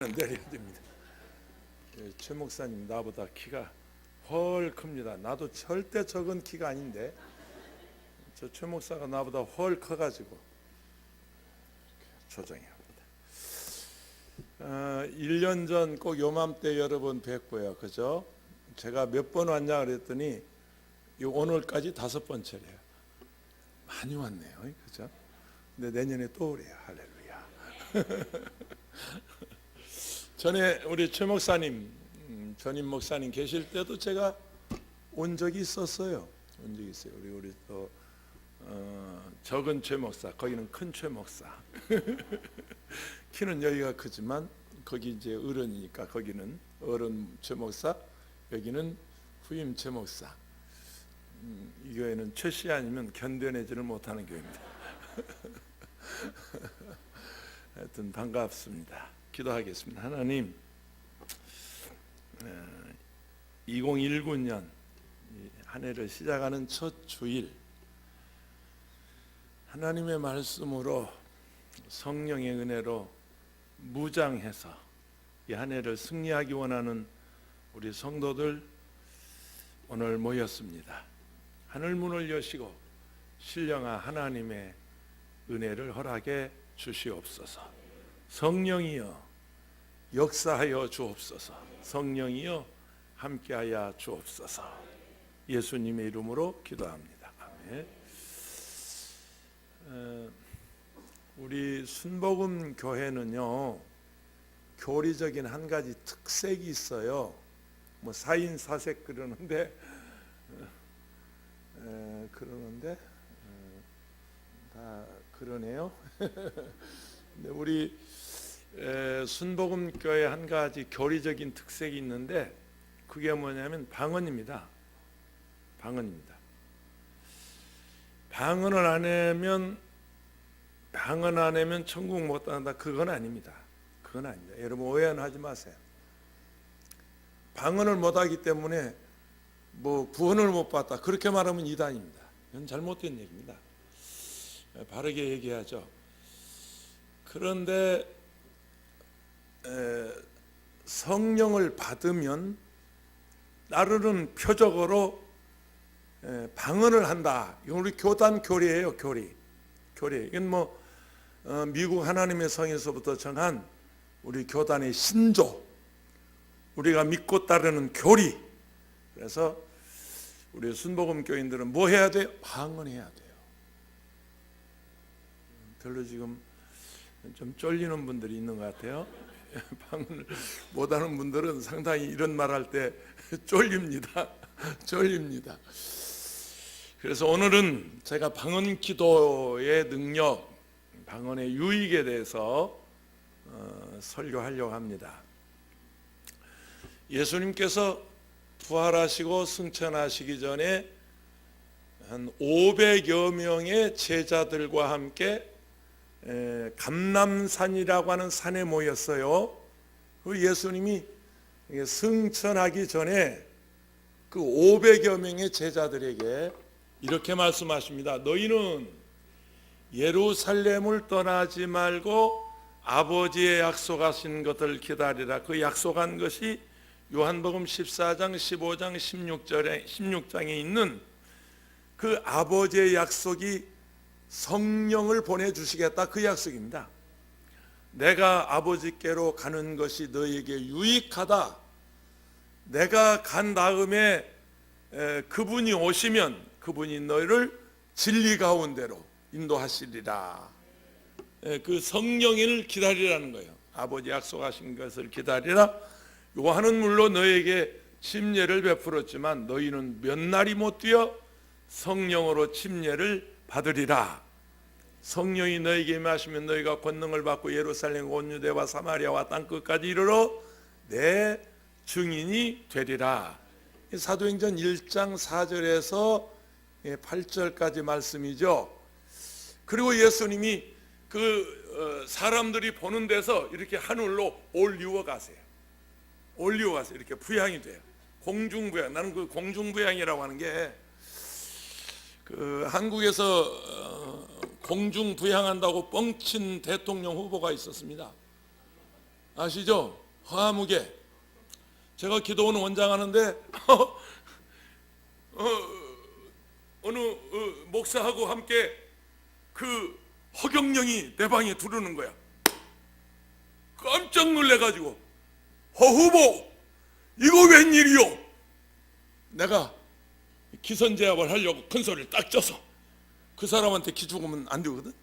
내려야 됩니다. 최 목사님 나보다 키가 훨 큽니다. 나도 절대 적은 키가 아닌데 저 최 목사가 나보다 훨 커가지고 조정해야 합니다. 1년 전 꼭 요맘때 여러분 뵙고요. 그죠? 제가 몇 번 왔냐 그랬더니 오늘까지 5번째래요. 많이 왔네요. 그죠? 근데 내년에 또 오래요. 할렐루야. 전에 우리 최 목사님, 전임 목사님 계실 때도 제가 온 적이 있었어요. 온 적이 있어요. 우리 또 적은 최 목사, 거기는 큰 최 목사. 키는 여기가 크지만 거기 이제 어른이니까 거기는 어른 최 목사, 여기는 후임 최 목사. 이 교회는 최 씨 아니면 견뎌내지를 못하는 교회입니다. 하여튼 반갑습니다. 기도하겠습니다. 하나님, 2019년 한 해를 시작하는 첫 주일, 하나님의 말씀으로 성령의 은혜로 무장해서 이 한 해를 승리하기 원하는 우리 성도들 오늘 모였습니다. 하늘 문을 여시고 신령한 하나님의 은혜를 허락해 주시옵소서. 성령이여 역사하여 주옵소서. 성령이여 함께하여 주옵소서. 예수님의 이름으로 기도합니다. 아멘. 우리 순복음 교회는요, 교리적인 한 가지 특색이 있어요. 뭐 사인사색 그러는데 다 그러네요. 근데 우리 순복음 교회 한 가지 교리적인 특색이 있는데 그게 뭐냐면 방언입니다. 방언입니다. 방언 안 하면 천국 못 간다. 그건 아닙니다. 그건 아닙니다. 여러분 오해는 하지 마세요. 방언을 못 하기 때문에 뭐 구원을 못 받다 그렇게 말하면 이단입니다. 이건 잘못된 얘기입니다. 바르게 얘기하죠. 그런데 성령을 받으면 따르는 표적으로 방언을 한다. 이건 우리 교단 교리예요. 교리. 이건 뭐 미국 하나님의 성에서부터 정한 우리 교단의 신조, 우리가 믿고 따르는 교리. 그래서 우리 순복음 교인들은 뭐 해야 돼요? 방언해야 돼요. 별로 지금 좀 쫄리는 분들이 있는 것 같아요. 방언을 못하는 분들은 상당히 이런 말할 때 쫄립니다. 그래서 오늘은 제가 방언 기도의 능력, 방언의 유익에 대해서 설교하려고 합니다. 예수님께서 부활하시고 승천하시기 전에 한 500여 명의 제자들과 함께 감람산이라고 하는 산에 모였어요. 그 예수님이 승천하기 전에 그 500여 명의 제자들에게 이렇게 말씀하십니다. 너희는 예루살렘을 떠나지 말고 아버지의 약속하신 것을 기다리라. 그 약속한 것이 요한복음 14장, 15장, 16장에 있는 그 아버지의 약속이 성령을 보내주시겠다. 그 약속입니다. 내가 아버지께로 가는 것이 너에게 유익하다. 내가 간 다음에 그분이 오시면 그분이 너희를 진리 가운데로 인도하시리라. 그 성령을 기다리라는 거예요. 아버지 약속하신 것을 기다리라. 요한은 물론 너에게 침례를 베풀었지만 너희는 몇 날이 못 뛰어 성령으로 침례를 받으리라. 성령이 너에게 임하시면 너희가 권능을 받고 예루살렘 온 유대와 사마리아와 땅끝까지 이르러 내 증인이 되리라. 사도행전 1장 4절에서 8절까지 말씀이죠. 그리고 예수님이 그 사람들이 보는 데서 이렇게 하늘로 올리워 가세요. 이렇게 부양이 돼요. 공중부양. 나는 그 공중부양이라고 하는 게 그 한국에서 공중부양한다고 뻥친 대통령 후보가 있었습니다. 아시죠? 화무게. 제가 기도원 원장하는데 어느 목사하고 함께 그 허경영이 내 방에 들어오는 거야. 깜짝 놀래가지고 허 후보 이거 웬일이요? 내가 기선제압을 하려고 큰 소리를 딱 쪄서 그 사람한테 기 죽으면 안 되거든.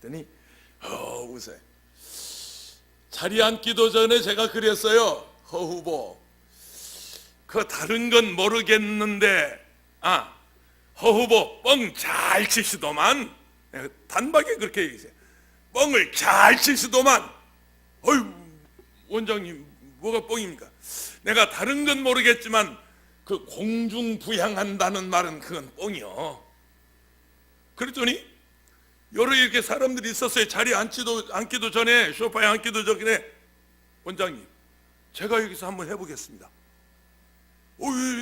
그랬더니 웃어요. 자리에 앉기도 전에 제가 그랬어요. 허 후보 그 다른 건 모르겠는데 허 후보 뻥 잘 치시더만. 단박에 그렇게 얘기했어요. 뻥을 잘 치시더만. 어휴 원장님 뭐가 뻥입니까? 내가 다른 건 모르겠지만 그 공중부양한다는 말은 그건 뻥이요. 그랬더니 여러 이렇게 사람들이 있었어요. 자리에 앉기도 전에, 소파에 앉기도 전에, 원장님 제가 여기서 한번 해보겠습니다.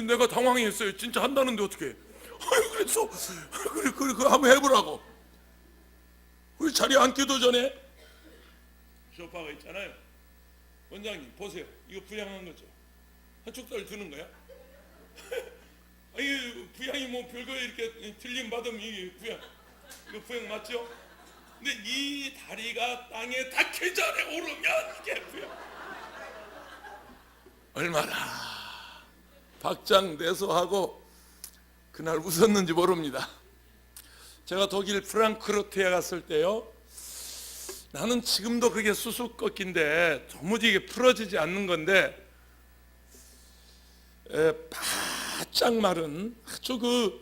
내가 당황했어요. 진짜 한다는데 어떻게? 그래서 그래 한번 해보라고. 우리 자리에 앉기도 전에 소파가 있잖아요. 원장님 보세요. 이거 부양한 거죠. 한쪽 다리 드는 거야? 아니 부양이 뭐 별거 이렇게 틀림 받으면 이거 부양 맞죠? 근데 이 다리가 땅에 닿기 전에 오르면 이게 부양. 얼마나 박장대소하고 그날 웃었는지 모릅니다. 제가 독일 프랑크푸르트에 갔을 때요, 나는 지금도 그게 수수께끼인데 도무지 이게 풀어지지 않는 건데, 바짝 마른 아주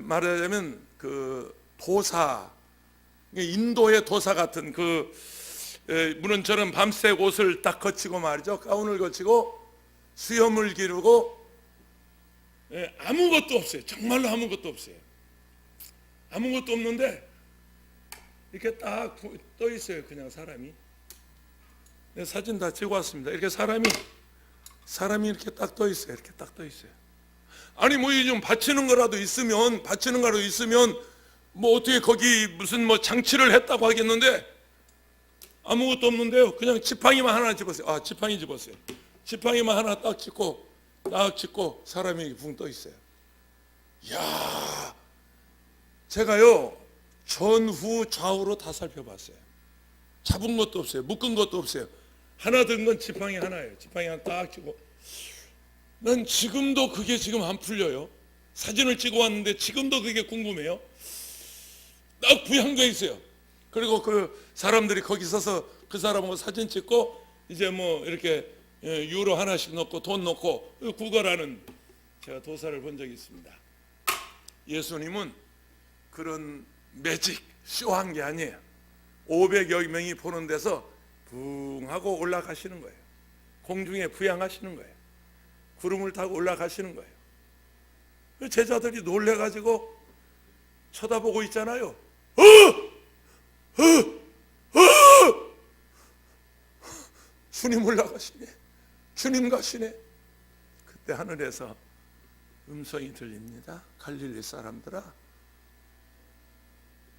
말하자면 그 도사, 인도의 도사 같은 물은처럼 밤색 옷을 딱 거치고 말이죠. 가운을 거치고 수염을 기르고 아무것도 없어요. 정말로 아무것도 없어요. 아무것도 없는데 이렇게 딱 떠 있어요. 그냥 사람이. 사진 다 찍어 왔습니다. 이렇게 사람이 이렇게 딱 떠 있어요. 이렇게 딱 떠 있어요. 아니 뭐 좀 바치는 거라도 있으면 뭐 어떻게 거기 무슨 뭐 장치를 했다고 하겠는데 아무것도 없는데요. 그냥 지팡이만 하나 집었어요. 지팡이 집었어요. 지팡이만 하나 딱 짚고 사람이 붕 떠 있어요. 이야, 제가요 전후 좌우로 다 살펴봤어요. 잡은 것도 없어요. 묶은 것도 없어요. 하나 든 건 지팡이 하나예요. 지팡이 하나 딱 짚고. 난 지금도 그게 지금 안 풀려요. 사진을 찍어 왔는데 지금도 그게 궁금해요. 딱 부양돼 있어요. 그리고 그 사람들이 거기 서서 그 사람하고 사진 찍고 이제 뭐 이렇게 유로 하나씩 넣고 돈 넣고 구걸하는 제가 도사를 본 적이 있습니다. 예수님은 그런 매직 쇼한 게 아니에요. 500여 명이 보는 데서 붕 하고 올라가시는 거예요. 공중에 부양하시는 거예요. 구름을 타고 올라가시는 거예요. 제자들이 놀래가지고 쳐다보고 있잖아요. 주님 올라가시네. 주님 가시네. 그때 하늘에서 음성이 들립니다. 갈릴리 사람들아,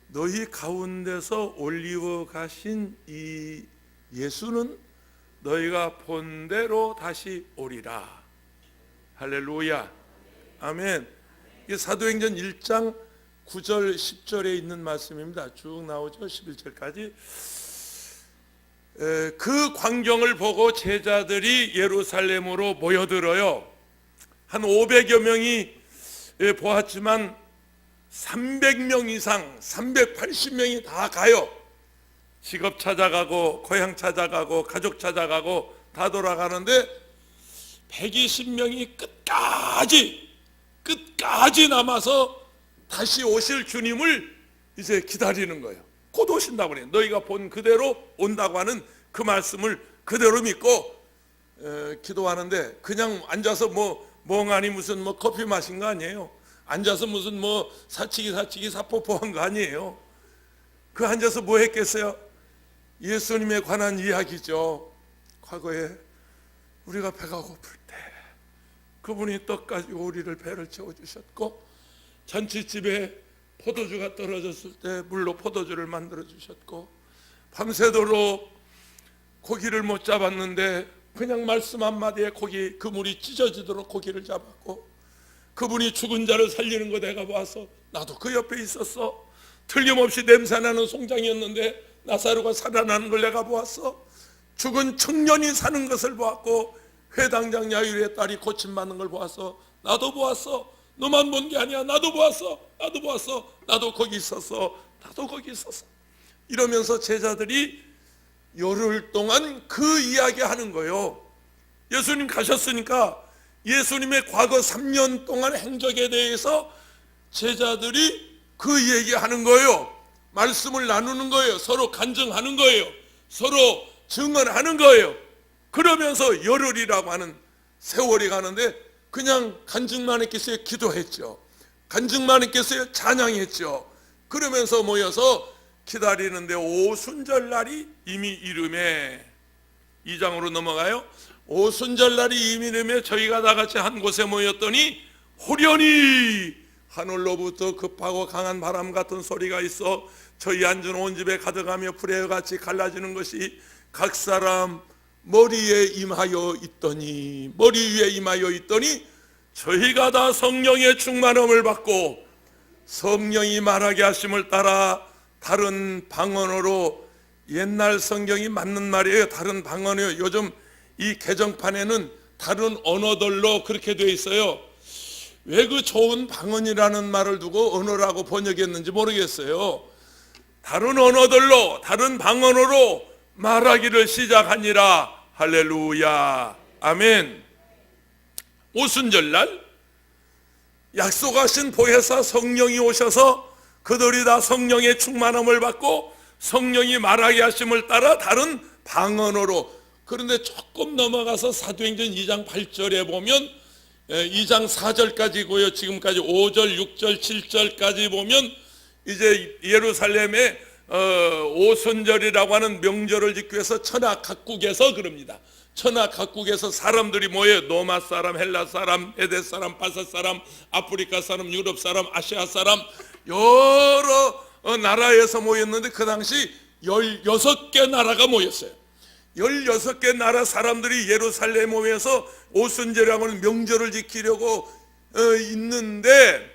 너희 가운데서 올리워 가신 이 예수는 너희가 본 대로 다시 오리라. 할렐루야. 아멘. 이게 사도행전 1장 9절 10절에 있는 말씀입니다. 쭉 나오죠. 11절까지. 그 광경을 보고 제자들이 예루살렘으로 모여들어요. 한 500여 명이 보았지만 300명 이상, 380명이 다 가요. 직업 찾아가고 고향 찾아가고 가족 찾아가고 다 돌아가는데 120명이 끝까지 남아서 다시 오실 주님을 이제 기다리는 거예요. 곧 오신다고 그래요. 너희가 본 그대로 온다고 하는 그 말씀을 그대로 믿고 기도하는데, 그냥 앉아서 멍하니 무슨 커피 마신 거 아니에요. 앉아서 무슨 사치기 사포포한 거 아니에요. 그 앉아서 뭐 했겠어요? 예수님에 관한 이야기죠. 과거에 우리가 배가 고플 때 그분이 떡 가지고 우리를 배를 채워주셨고, 잔치집에 포도주가 떨어졌을 때 물로 포도주를 만들어 주셨고, 밤새도록 고기를 못 잡았는데 그냥 말씀 한마디에 그물이 찢어지도록 고기를 잡았고, 그분이 죽은 자를 살리는 거 내가 봐서 나도 그 옆에 있었어. 틀림없이 냄새나는 송장이었는데 나사로가 살아나는 걸 내가 보았어. 죽은 청년이 사는 것을 보았고, 회당장 야이로의 딸이 고침받는 걸 보았어. 나도 보았어. 너만 본 게 아니야. 나도 보았어. 나도 보았어. 나도 거기 있었어. 나도 거기 있었어. 이러면서 제자들이 열흘 동안 그 이야기 하는 거예요. 예수님 가셨으니까 예수님의 과거 3년 동안 행적에 대해서 제자들이 그 얘기하는 거예요. 말씀을 나누는 거예요. 서로 간증하는 거예요. 서로 증언하는 거예요. 그러면서 열흘이라고 하는 세월이 가는데 그냥 간증만 했겠어요? 기도했죠. 간증만 했겠어요? 찬양했죠. 그러면서 모여서 기다리는데 오순절날이 이미 이름에 2장으로 넘어가요. 오순절날이 이미 이름에 저희가 다 같이 한 곳에 모였더니 호련히 하늘로부터 급하고 강한 바람 같은 소리가 있어 저희 앉은 온 집에 가득하며 불의 같이 갈라지는 것이 각 사람 머리에 임하여 있더니, 머리 위에 임하여 있더니 저희가 다 성령의 충만함을 받고 성령이 말하게 하심을 따라 다른 방언으로, 옛날 성경이 맞는 말이에요. 다른 방언이에요. 요즘 이 개정판에는 다른 언어들로 그렇게 되어 있어요. 왜 그 좋은 방언이라는 말을 두고 언어라고 번역했는지 모르겠어요. 다른 언어들로, 다른 방언으로 말하기를 시작하니라. 할렐루야. 아멘. 오순절날 약속하신 보혜사 성령이 오셔서 그들이 다 성령의 충만함을 받고 성령이 말하게 하심을 따라 다른 방언으로. 그런데 조금 넘어가서 사도행전 2장 8절에 보면 2장 4절까지고요. 지금까지 5절, 6절, 7절까지 보면 이제 예루살렘에 오순절이라고 하는 명절을 짓기 위해서 천하 각국에서 그럽니다. 천하 각국에서 사람들이 모여 로마 사람, 헬라 사람, 에데 사람, 바사 사람, 아프리카 사람, 유럽 사람, 아시아 사람 여러 나라에서 모였는데 그 당시 16개 나라가 모였어요. 16개 나라 사람들이 예루살렘에 모여서 오순절이라고 하는 명절을 지키려고 있는데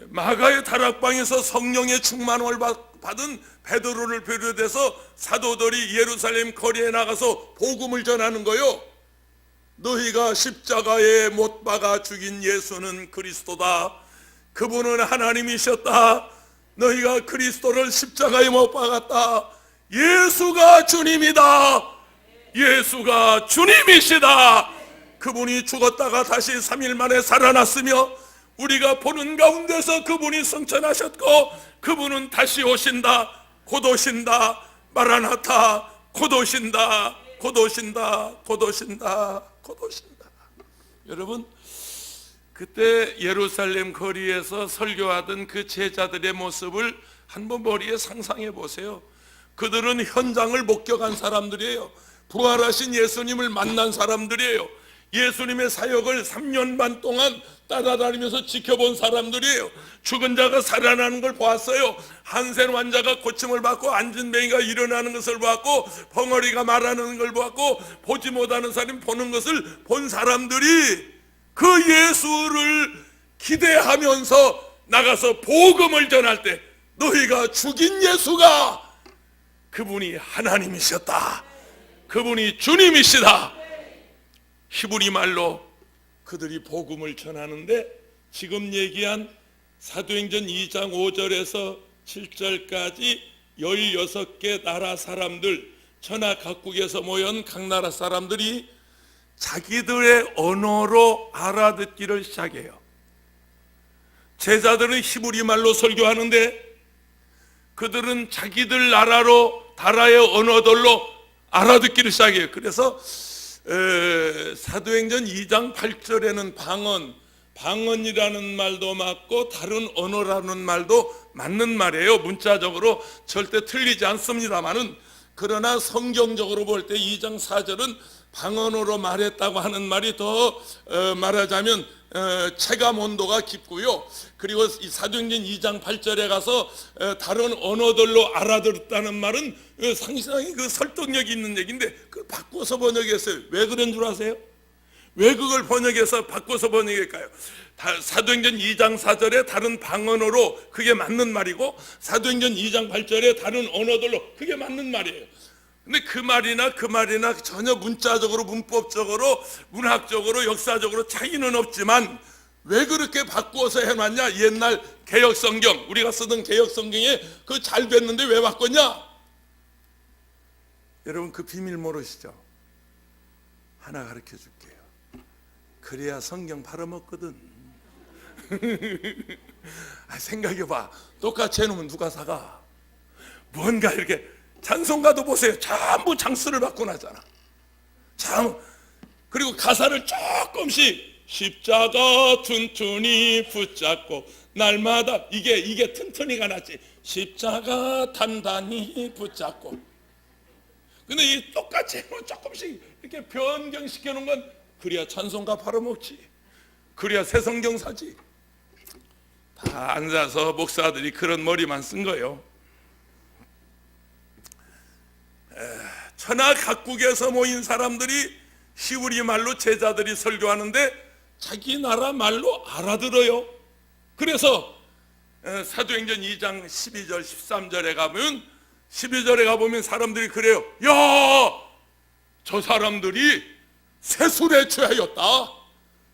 마가의 다락방에서 성령의 충만함을 받은 베드로를 비롯해서 사도들이 예루살렘 거리에 나가서 복음을 전하는 거요. 너희가 십자가에 못 박아 죽인 예수는 그리스도다. 그분은 하나님이셨다. 너희가 그리스도를 십자가에 못 박았다. 예수가 주님이다. 예수가 주님이시다. 그분이 죽었다가 다시 3일 만에 살아났으며 우리가 보는 가운데서 그분이 승천하셨고 그분은 다시 오신다. 곧 오신다. 마라나타. 곧 오신다. 곧 오신다. 곧 오신다. 곧 오신다. 여러분, 그때 예루살렘 거리에서 설교하던 그 제자들의 모습을 한번 머리에 상상해 보세요. 그들은 현장을 목격한 사람들이에요. 부활하신 예수님을 만난 사람들이에요. 예수님의 사역을 3년 반 동안 따라다니면서 지켜본 사람들이에요. 죽은 자가 살아나는 걸 보았어요. 한센 환자가 고침을 받고 앉은 뱅이가 일어나는 것을 보았고 벙어리가 말하는 걸 보았고 보지 못하는 사람이 보는 것을 본 사람들이 그 예수를 기대하면서 나가서 복음을 전할 때 너희가 죽인 예수가 그분이 하나님이셨다. 그분이 주님이시다. 히브리 말로 그들이 복음을 전하는데 지금 얘기한 사도행전 2장 5절에서 7절까지 16개 나라 사람들, 천하 각국에서 모인 각 나라 사람들이 자기들의 언어로 알아듣기를 시작해요. 제자들은 히브리 말로 설교하는데 그들은 자기들 나라의 언어들로 알아듣기를 시작해요. 그래서 사도행전 2장 8절에는 방언이라는 말도 맞고 다른 언어라는 말도 맞는 말이에요. 문자적으로 절대 틀리지 않습니다만은 그러나 성경적으로 볼 때 2장 4절은 방언으로 말했다고 하는 말이 더 말하자면 체감 온도가 깊고요. 그리고 이 사도행전 2장 8절에 가서 다른 언어들로 알아들었다는 말은 상당히 그 설득력이 있는 얘기인데 그 바꿔서 번역했어요. 왜 그런 줄 아세요? 왜 그걸 번역해서 바꿔서 번역할까요? 사도행전 2장 4절에 다른 방언으로 그게 맞는 말이고 사도행전 2장 8절에 다른 언어들로 그게 맞는 말이에요. 근데 그 말이나 전혀 문자적으로 문법적으로 문학적으로 역사적으로 차이는 없지만 왜 그렇게 바꾸어서 해놨냐? 옛날 개역성경 우리가 쓰던 개역성경에 그 잘 뺐는데 왜 바꿨냐? 여러분 그 비밀 모르시죠? 하나 가르쳐 줄게요. 그래야 성경 팔아먹거든. 생각해봐. 똑같이 해놓으면 누가 사가? 뭔가 이렇게 찬송가도 보세요. 전부 장수를 바꿔놨잖아. 참. 그리고 가사를 조금씩 십자가 튼튼히 붙잡고 날마다 이게 튼튼히가 낫지. 십자가 단단히 붙잡고. 근데 이 똑같이 조금씩 이렇게 변경시켜 놓은 건 그래야 찬송가 팔아먹지. 그래야 새 성경 사지. 다 앉아서 목사들이 그런 머리만 쓴 거예요. 천하 각국에서 모인 사람들이 히브리 말로 제자들이 설교하는데 자기 나라 말로 알아들어요. 그래서 사도행전 2장 12절 13절에 가면 12절에 가보면 사람들이 그래요. 야, 저 사람들이 세술에 취하였다.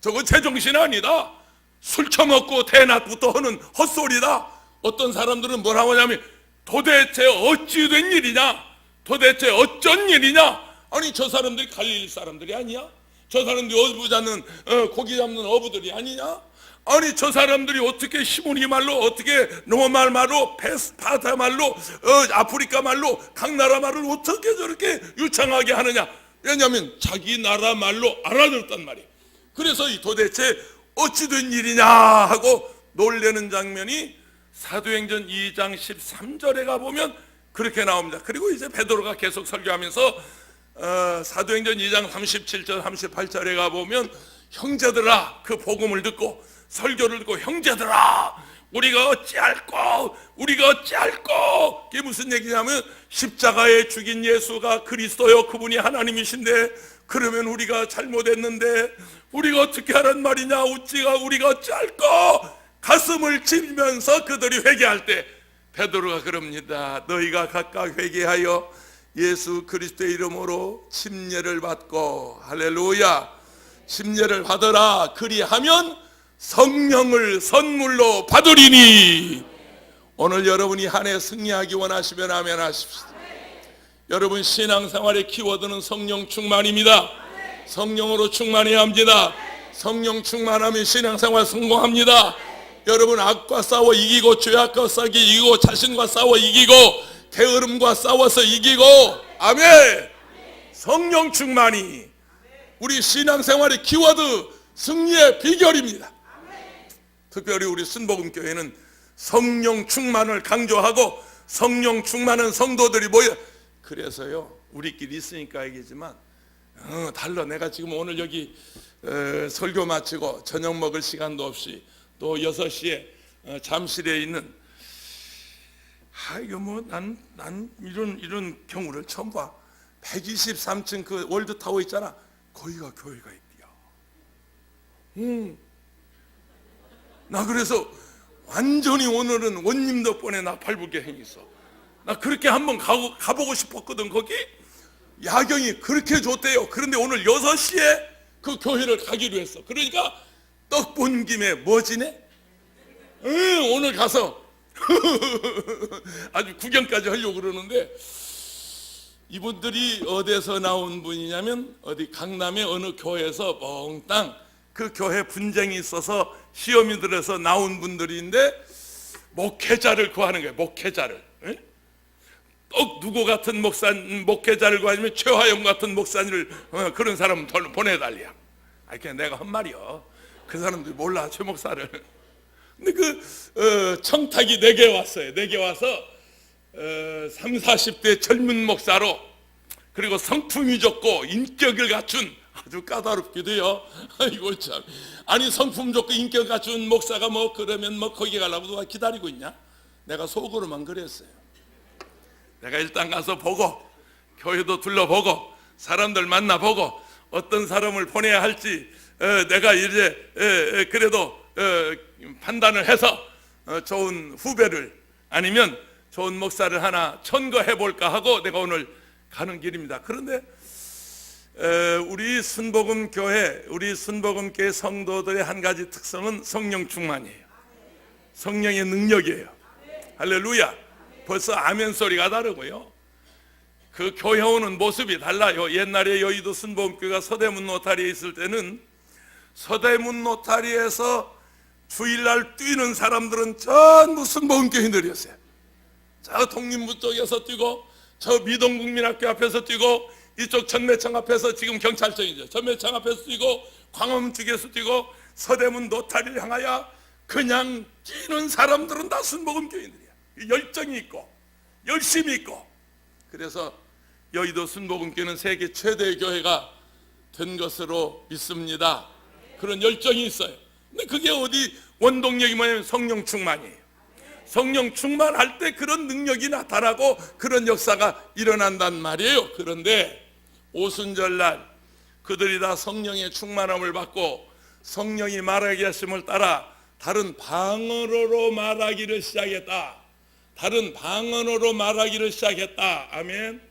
저거 제정신 아니다. 술 처먹고 대낮부터 하는 헛소리다. 어떤 사람들은 뭐라고 하냐면 도대체 어찌 된 일이냐? 도대체 어쩐 일이냐? 아니 저 사람들이 갈릴리 사람들이 아니야? 저 사람들이 어부 잡는 고기 잡는 어부들이 아니냐? 아니 저 사람들이 어떻게 히브리 말로 어떻게 로마 말로 페스파타 말로 아프리카 말로 각 나라 말을 어떻게 저렇게 유창하게 하느냐? 왜냐하면 자기 나라 말로 알아들었단 말이에요. 그래서 이 도대체 어찌 된 일이냐 하고 놀라는 장면이 사도행전 2장 13절에 가보면 그렇게 나옵니다. 그리고 이제 베드로가 계속 설교하면서 사도행전 2장 37절 38절에 가보면 형제들아 그 복음을 듣고 설교를 듣고 형제들아 우리가 어찌할꼬 그게 무슨 얘기냐면 십자가에 죽인 예수가 그리스도요 그분이 하나님이신데 그러면 우리가 잘못했는데 우리가 어떻게 하란 말이냐 우리가 어찌할꼬 가슴을 치면서 그들이 회개할 때 베드로가 그럽니다. 너희가 각각 회개하여 예수 그리스도의 이름으로 침례를 받고 할렐루야 침례를 받으라 그리하면 성령을 선물로 받으리니. 오늘 여러분이 한 해 승리하기 원하시면 아멘 하십시오. 여러분 신앙생활의 키워드는 성령 충만입니다. 성령으로 충만해야 합니다. 성령 충만하면 신앙생활 성공합니다. 여러분 악과 싸워 이기고 죄악과 싸워 이기고 자신과 싸워 이기고 게으름과 싸워서 이기고 아멘. 성령 충만이 우리 신앙생활의 키워드 승리의 비결입니다. 특별히 우리 순복음교회는 성령 충만을 강조하고 성령 충만한 성도들이 모여 그래서요 우리끼리 있으니까 얘기지만 달라. 내가 지금 오늘 여기 설교 마치고 저녁 먹을 시간도 없이 또 6시에 잠실에 있는 이거 뭐 난 이런 경우를 처음 봐. 123층 그 월드타워 있잖아. 거기가 교회가 있대요. 나 그래서 완전히 오늘은 원님 덕분에 나 팔불교 행했어. 나 그렇게 한번 가보고 싶었거든. 거기 야경이 그렇게 좋대요. 그런데 오늘 6시에 그 교회를 가기로 했어. 그러니까 떡 본 김에 뭐 지내? 오늘 가서 아주 구경까지 하려고 그러는데 이분들이 어디서 나온 분이냐면 어디 강남의 어느 교회에서 몽땅 그 교회 분쟁이 있어서 시험이 들어서 나온 분들인데 목회자를 구하는 거예요. 목회자를. 꼭 누구 같은 목회자를 구하면 최화영 같은 목사님을 그런 사람 보내달랴. 그냥 내가 한 말이요. 그 사람들이 몰라 최 목사를. 근데 그 청탁이 내게 왔어요. 내게 와서 30, 40대 젊은 목사로, 그리고 성품이 좋고 인격을 갖춘, 아주 까다롭기도요. 아이고 참. 아니 성품 좋고 인격 갖춘 목사가 뭐 그러면 뭐 거기 가려고 누가 기다리고 있냐? 내가 속으로만 그랬어요. 내가 일단 가서 보고, 교회도 둘러보고, 사람들 만나보고, 어떤 사람을 보내야 할지 내가 이제 그래도 판단을 해서 좋은 후배를, 아니면 좋은 목사를 하나 천거해 볼까 하고 내가 오늘 가는 길입니다. 그런데 우리 순복음교회 성도들의 한 가지 특성은 성령 충만이에요. 성령의 능력이에요. 할렐루야. 벌써 아멘 소리가 다르고요, 그 교회 오는 모습이 달라요. 옛날에 여의도 순복음교회가 서대문 노타리에 있을 때는, 서대문 노타리에서 주일날 뛰는 사람들은 전부 순복음교인들이었어요. 저 독립문 쪽에서 뛰고, 저 미동국민학교 앞에서 뛰고, 이쪽 전매청 앞에서, 지금 경찰청이죠, 전매청 앞에서 뛰고, 광화문 쪽에서 뛰고, 서대문 노타리를 향하여 그냥 뛰는 사람들은 다 순복음교인들이야. 열정이 있고 열심히 있고. 그래서 여의도 순복음교회는 세계 최대의 교회가 된 것으로 믿습니다. 그런 열정이 있어요. 근데 그게 어디 원동력이 뭐냐면 성령 충만이에요. 성령 충만할 때 그런 능력이 나타나고 그런 역사가 일어난단 말이에요. 그런데 오순절날 그들이 다 성령의 충만함을 받고 성령이 말하게 하심을 따라 다른 방언으로 말하기를 시작했다. 다른 방언으로 말하기를 시작했다. 아멘.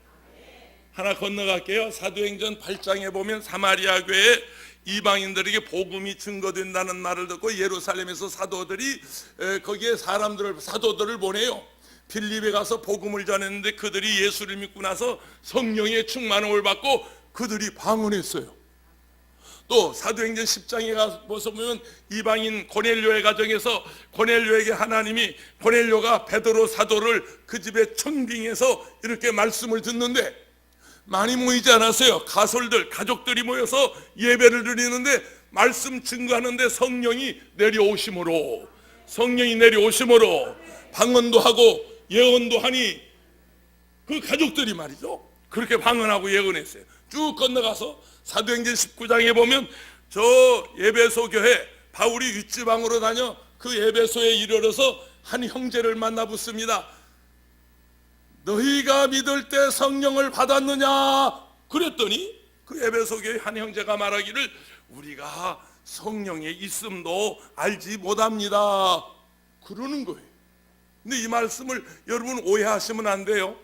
하나 건너갈게요. 사도행전 8장에 보면 사마리아 교회에 이방인들에게 복음이 증거된다는 말을 듣고 예루살렘에서 사도들이 거기에 사도들을 보내요. 빌립에 가서 복음을 전했는데 그들이 예수를 믿고 나서 성령의 충만함을 받고 그들이 방언했어요. 또 사도행전 10장에 가서 보면 이방인 고넬료의 가정에서 고넬료에게 하나님이, 고넬료가 베드로 사도를 그 집에 청빙해서 이렇게 말씀을 듣는데 많이 모이지 않았어요. 가솔들, 가족들이 모여서 예배를 드리는데 말씀 증거하는데 성령이 내려오심으로 방언도 하고 예언도 하니 그 가족들이 말이죠, 그렇게 방언하고 예언했어요. 쭉 건너가서 사도행전 19장에 보면 저 에베소 교회, 바울이 윗지방으로 다녀 그 에베소에 이르러서 한 형제를 만나 묻습니다. 너희가 믿을 때 성령을 받았느냐? 그랬더니 그 에베소 교회 한 형제가 말하기를 우리가 성령의 있음도 알지 못합니다. 그러는 거예요. 근데 이 말씀을 여러분 오해하시면 안 돼요.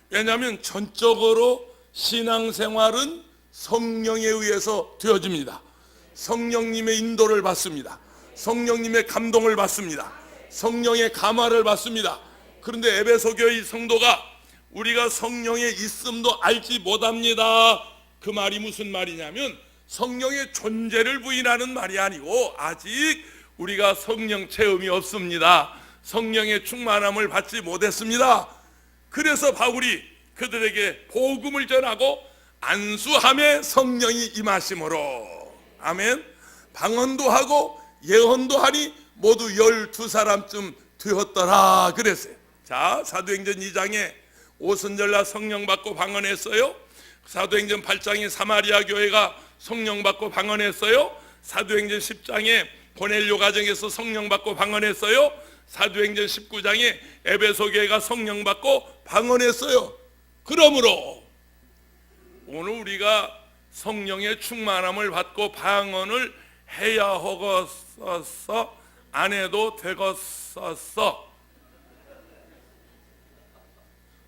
왜냐하면 전적으로 신앙생활은 성령에 의해서 되어집니다. 성령님의 인도를 받습니다. 성령님의 감동을 받습니다. 성령의 감화를 받습니다. 그런데 에베소 교회 성도가 우리가 성령의 있음도 알지 못합니다. 그 말이 무슨 말이냐면 성령의 존재를 부인하는 말이 아니고 아직 우리가 성령 체험이 없습니다. 성령의 충만함을 받지 못했습니다. 그래서 바울이 그들에게 복음을 전하고 안수함에 성령이 임하심으로, 아멘, 방언도 하고 예언도 하니 모두 12사람쯤 되었더라 그랬어요. 자, 사도행전 2장에 오순절날 성령 받고 방언했어요. 사도행전 8장에 사마리아 교회가 성령 받고 방언했어요. 사도행전 10장에 고넬료 가정에서 성령 받고 방언했어요. 사도행전 19장에 에베소 교회가 성령 받고 방언했어요. 그러므로 오늘 우리가 성령의 충만함을 받고 방언을 해야 하겠어서 안 해도 되겠어서.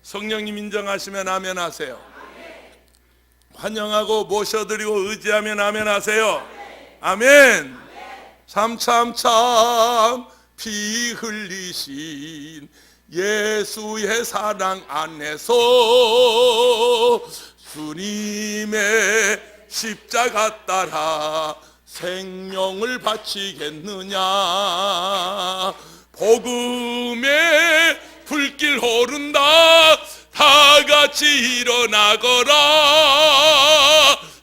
성령님 인정하시면 아멘 하세요. 환영하고 모셔드리고 의지하면 아멘 하세요. 아멘. 참 피 흘리신 예수의 사랑 안에서 주님의 십자가 따라 생명을 바치겠느냐. 복음의 불길 오른다. 다 같이 일어나거라.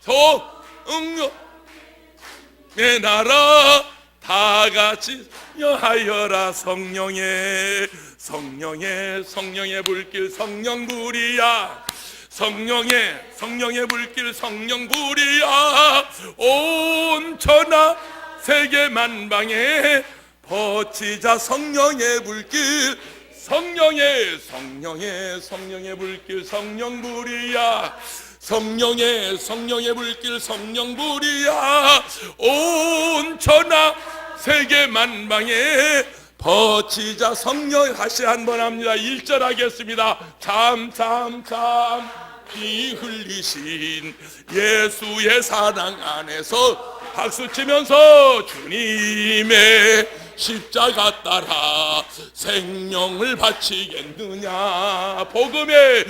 성령의 나라 다 다 같이 여하여라. 성령의 성령의 성령의 불길 성령불이야. 성령의 불길 성령불이야. 온 천하 세계 만방에 버치자. 성령의 불길 성령의 불길 성령불이야. 성령의 불길 성령불이야. 온 천하 세계 만방에 버치자. 성령. 다시 한번 합니다. 1절 하겠습니다. 참 피 흘리신 예수의 사랑 안에서 박수 치면서 주님의 십자가 따라 생명을 바치겠느냐. 복음의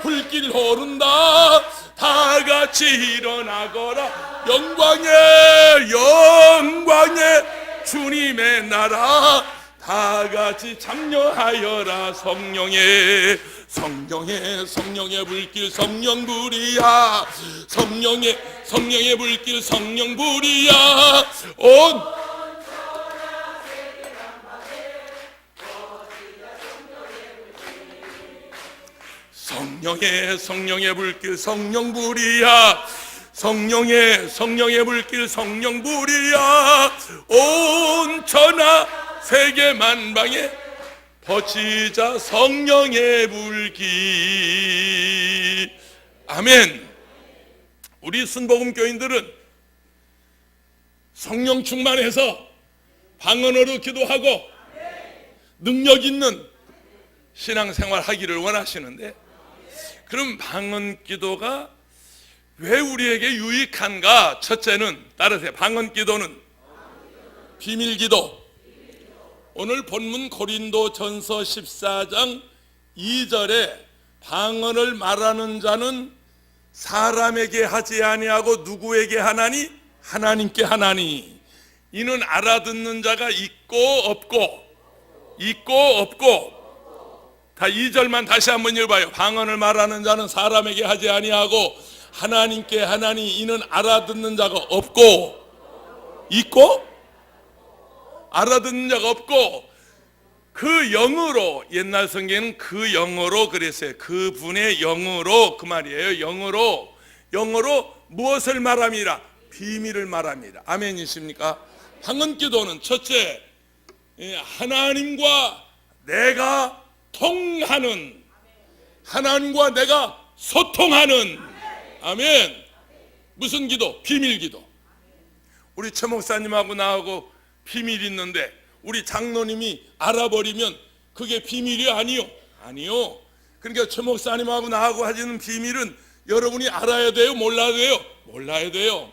불길 오른다. 다 같이 일어나거라. 영광의 주님의 나라 다 같이 참여하여라. 성령의 불길 성령불이야. 성령의 불길 성령불이야. 온 성령의 불길 성령불이야. 성령의 불길 성령불이야. 온 천하 세계 만방에 버치자. 성령의 불길. 아멘. 우리 순복음 교인들은 성령 충만해서 방언으로 기도하고 능력 있는 신앙생활 하기를 원하시는데, 그럼 방언 기도가 왜 우리에게 유익한가? 첫째는 따르세요. 방언 기도는 비밀 기도. 오늘 본문 고린도전서 14장 2절에 방언을 말하는 자는 사람에게 하지 아니하고 누구에게 하나니? 하나님께 하나니. 이는 알아듣는 자가 있고 없고. 다 2절만 다시 한번 읽어봐요. 방언을 말하는 자는 사람에게 하지 아니하고 하나님께 하나니. 이는 알아듣는 자가 없고 있고 알아듣는 자가 없고. 그 영으로, 옛날 성경에는 그 영어로 그랬어요. 그분의 영어로, 그 말이에요. 영어로 무엇을 말함이라? 비밀을 말합니다. 아멘이십니까? 방언 기도는 첫째, 하나님과 내가 통하는, 하나님과 내가 소통하는. 아멘. 무슨 기도? 비밀 기도. 우리 최 목사님하고 나하고 비밀이 있는데 우리 장로님이 알아버리면 그게 비밀이 아니요. 그러니까 최 목사님하고 나하고 하시는 비밀은 여러분이 알아야 돼요? 몰라야 돼요? 몰라야 돼요.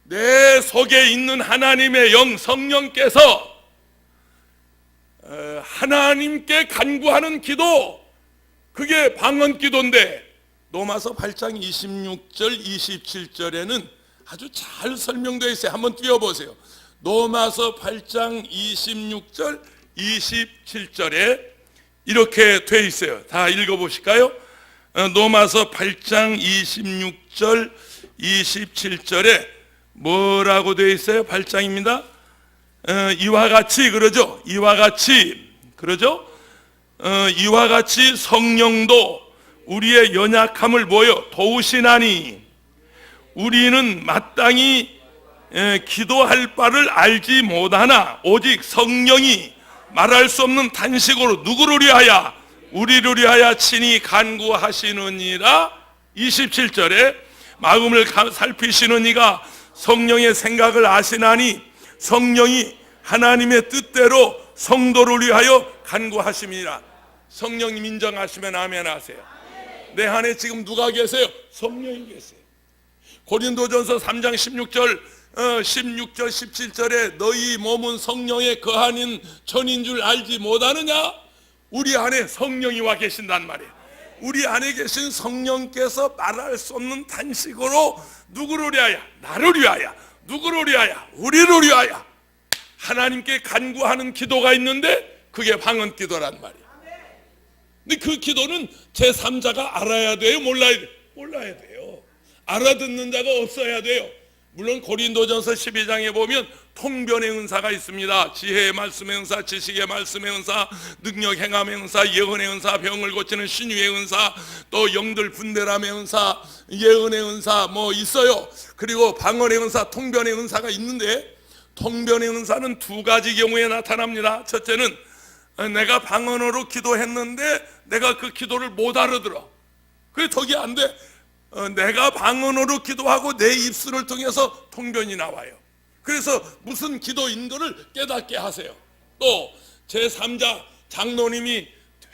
내 속에 있는 하나님의 영 성령께서 하나님께 간구하는 기도, 그게 방언 기도인데, 로마서 8장 26절 27절에는 아주 잘 설명되어 있어요. 한번 띄워보세요. 로마서 8장 26절 27절에 이렇게 되어 있어요. 다 읽어보실까요? 로마서 8장 26절 27절에 뭐라고 되어 있어요? 8장입니다. 이와 같이 그러죠. 이와 같이 성령도 우리의 연약함을 도우시나니 우리는 마땅히 기도할 바를 알지 못하나 오직 성령이 말할 수 없는 탄식으로 누구를 위하여? 우리를 위하여 친히 간구하시느니라. 27절에 마음을 살피시는 이가 성령의 생각을 아시나니 성령이 하나님의 뜻대로 성도를 위하여 간구하심이라. 성령님 인정하시면 아멘 하세요. 내 안에 지금 누가 계세요? 성령이 계세요. 고린도전서 3장 16절 17절에 너희 몸은 성령의 거하는 전인 줄 알지 못하느냐? 우리 안에 성령이 와 계신단 말이에요. 우리 안에 계신 성령께서 말할 수 없는 탄식으로 누구를 위하여? 나를 위하여. 누구를 위하여? 우리를 위하여 하나님께 간구하는 기도가 있는데 그게 방언 기도란 말이에요. 근데 그 기도는 제3자가 알아야 돼요? 몰라야 돼요? 몰라야 돼요. 알아듣는 자가 없어야 돼요. 물론 고린도전서 12장에 보면 통변의 은사가 있습니다. 지혜의 말씀의 은사, 지식의 말씀의 은사, 능력 행함의 은사, 예언의 은사, 병을 고치는 신유의 은사, 또 영들 분별함의 은사, 예언의 은사 뭐 있어요. 그리고 방언의 은사, 통변의 은사가 있는데, 통변의 은사는 두 가지 경우에 나타납니다. 첫째는 내가 방언으로 기도했는데 내가 그 기도를 못 알아들어. 그게 덕이 안 돼. 내가 방언으로 기도하고 내 입술을 통해서 통변이 나와요. 그래서 무슨 기도인 것을 깨닫게 하세요. 또 제3자 장로님이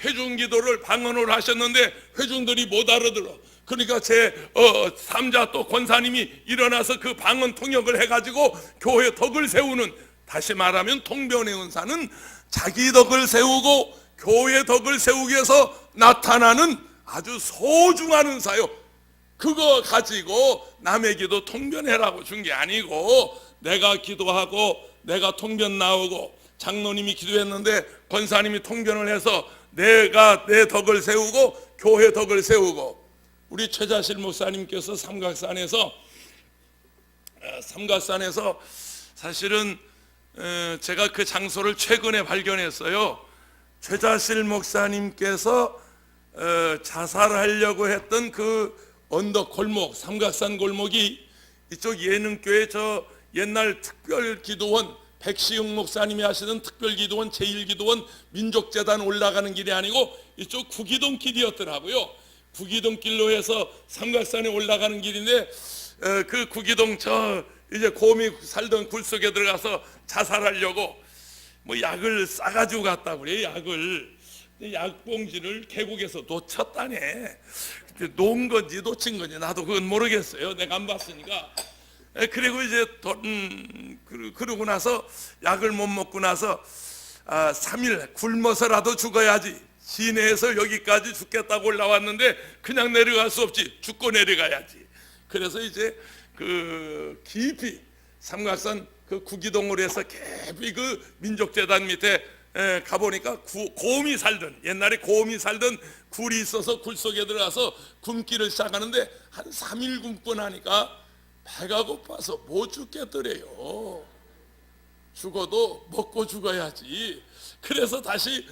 회중 기도를 방언으로 하셨는데 회중들이 못 알아들어. 그러니까 제3자 또 권사님이 일어나서 그 방언 통역을 해가지고 교회 덕을 세우는, 다시 말하면 통변의 은사는 자기 덕을 세우고 교회 덕을 세우기 위해서 나타나는 아주 소중한 은사요. 그거 가지고 남의 기도 통변해라고 준 게 아니고, 내가 기도하고 내가 통변 나오고 장로님이 기도했는데 권사님이 통변을 해서 내가 내 덕을 세우고 교회 덕을 세우고, 우리 최자실 목사님께서 삼각산에서 사실은 제가 그 장소를 최근에 발견했어요. 최자실 목사님께서 자살하려고 했던 그 언덕 골목, 삼각산 골목이 이쪽 예능교회 저 옛날 특별기도원 백시용 목사님이 하시던 특별기도원 제1기도원 민족재단 올라가는 길이 아니고 이쪽 구기동 길이었더라고요. 구기동 길로 해서 삼각산에 올라가는 길인데, 그 구기동 저 이제 곰이 살던 굴 속에 들어가서 자살하려고 뭐 약을 싸가지고 갔다고 그래요. 약봉지를 계곡에서 놓쳤다네. 놓은 건지 놓친 건지 나도 그건 모르겠어요. 내가 안 봤으니까. 그리고 이제 그러고 나서 약을 못 먹고 나서 3일 굶어서라도 죽어야지, 시내에서 여기까지 죽겠다고 올라왔는데 그냥 내려갈 수 없지, 죽고 내려가야지. 그래서 이제 그 깊이 삼각산 그 구기동으로 해서 깊이 그 민족재단 밑에 가보니까 곰이 살던, 옛날에 곰이 살던 굴이 있어서 굴 속에 들어가서 굶기를 시작하는데 한 3일 굶고 나니까 배가 고파서 못 죽겠더래요. 죽어도 먹고 죽어야지. 그래서 다시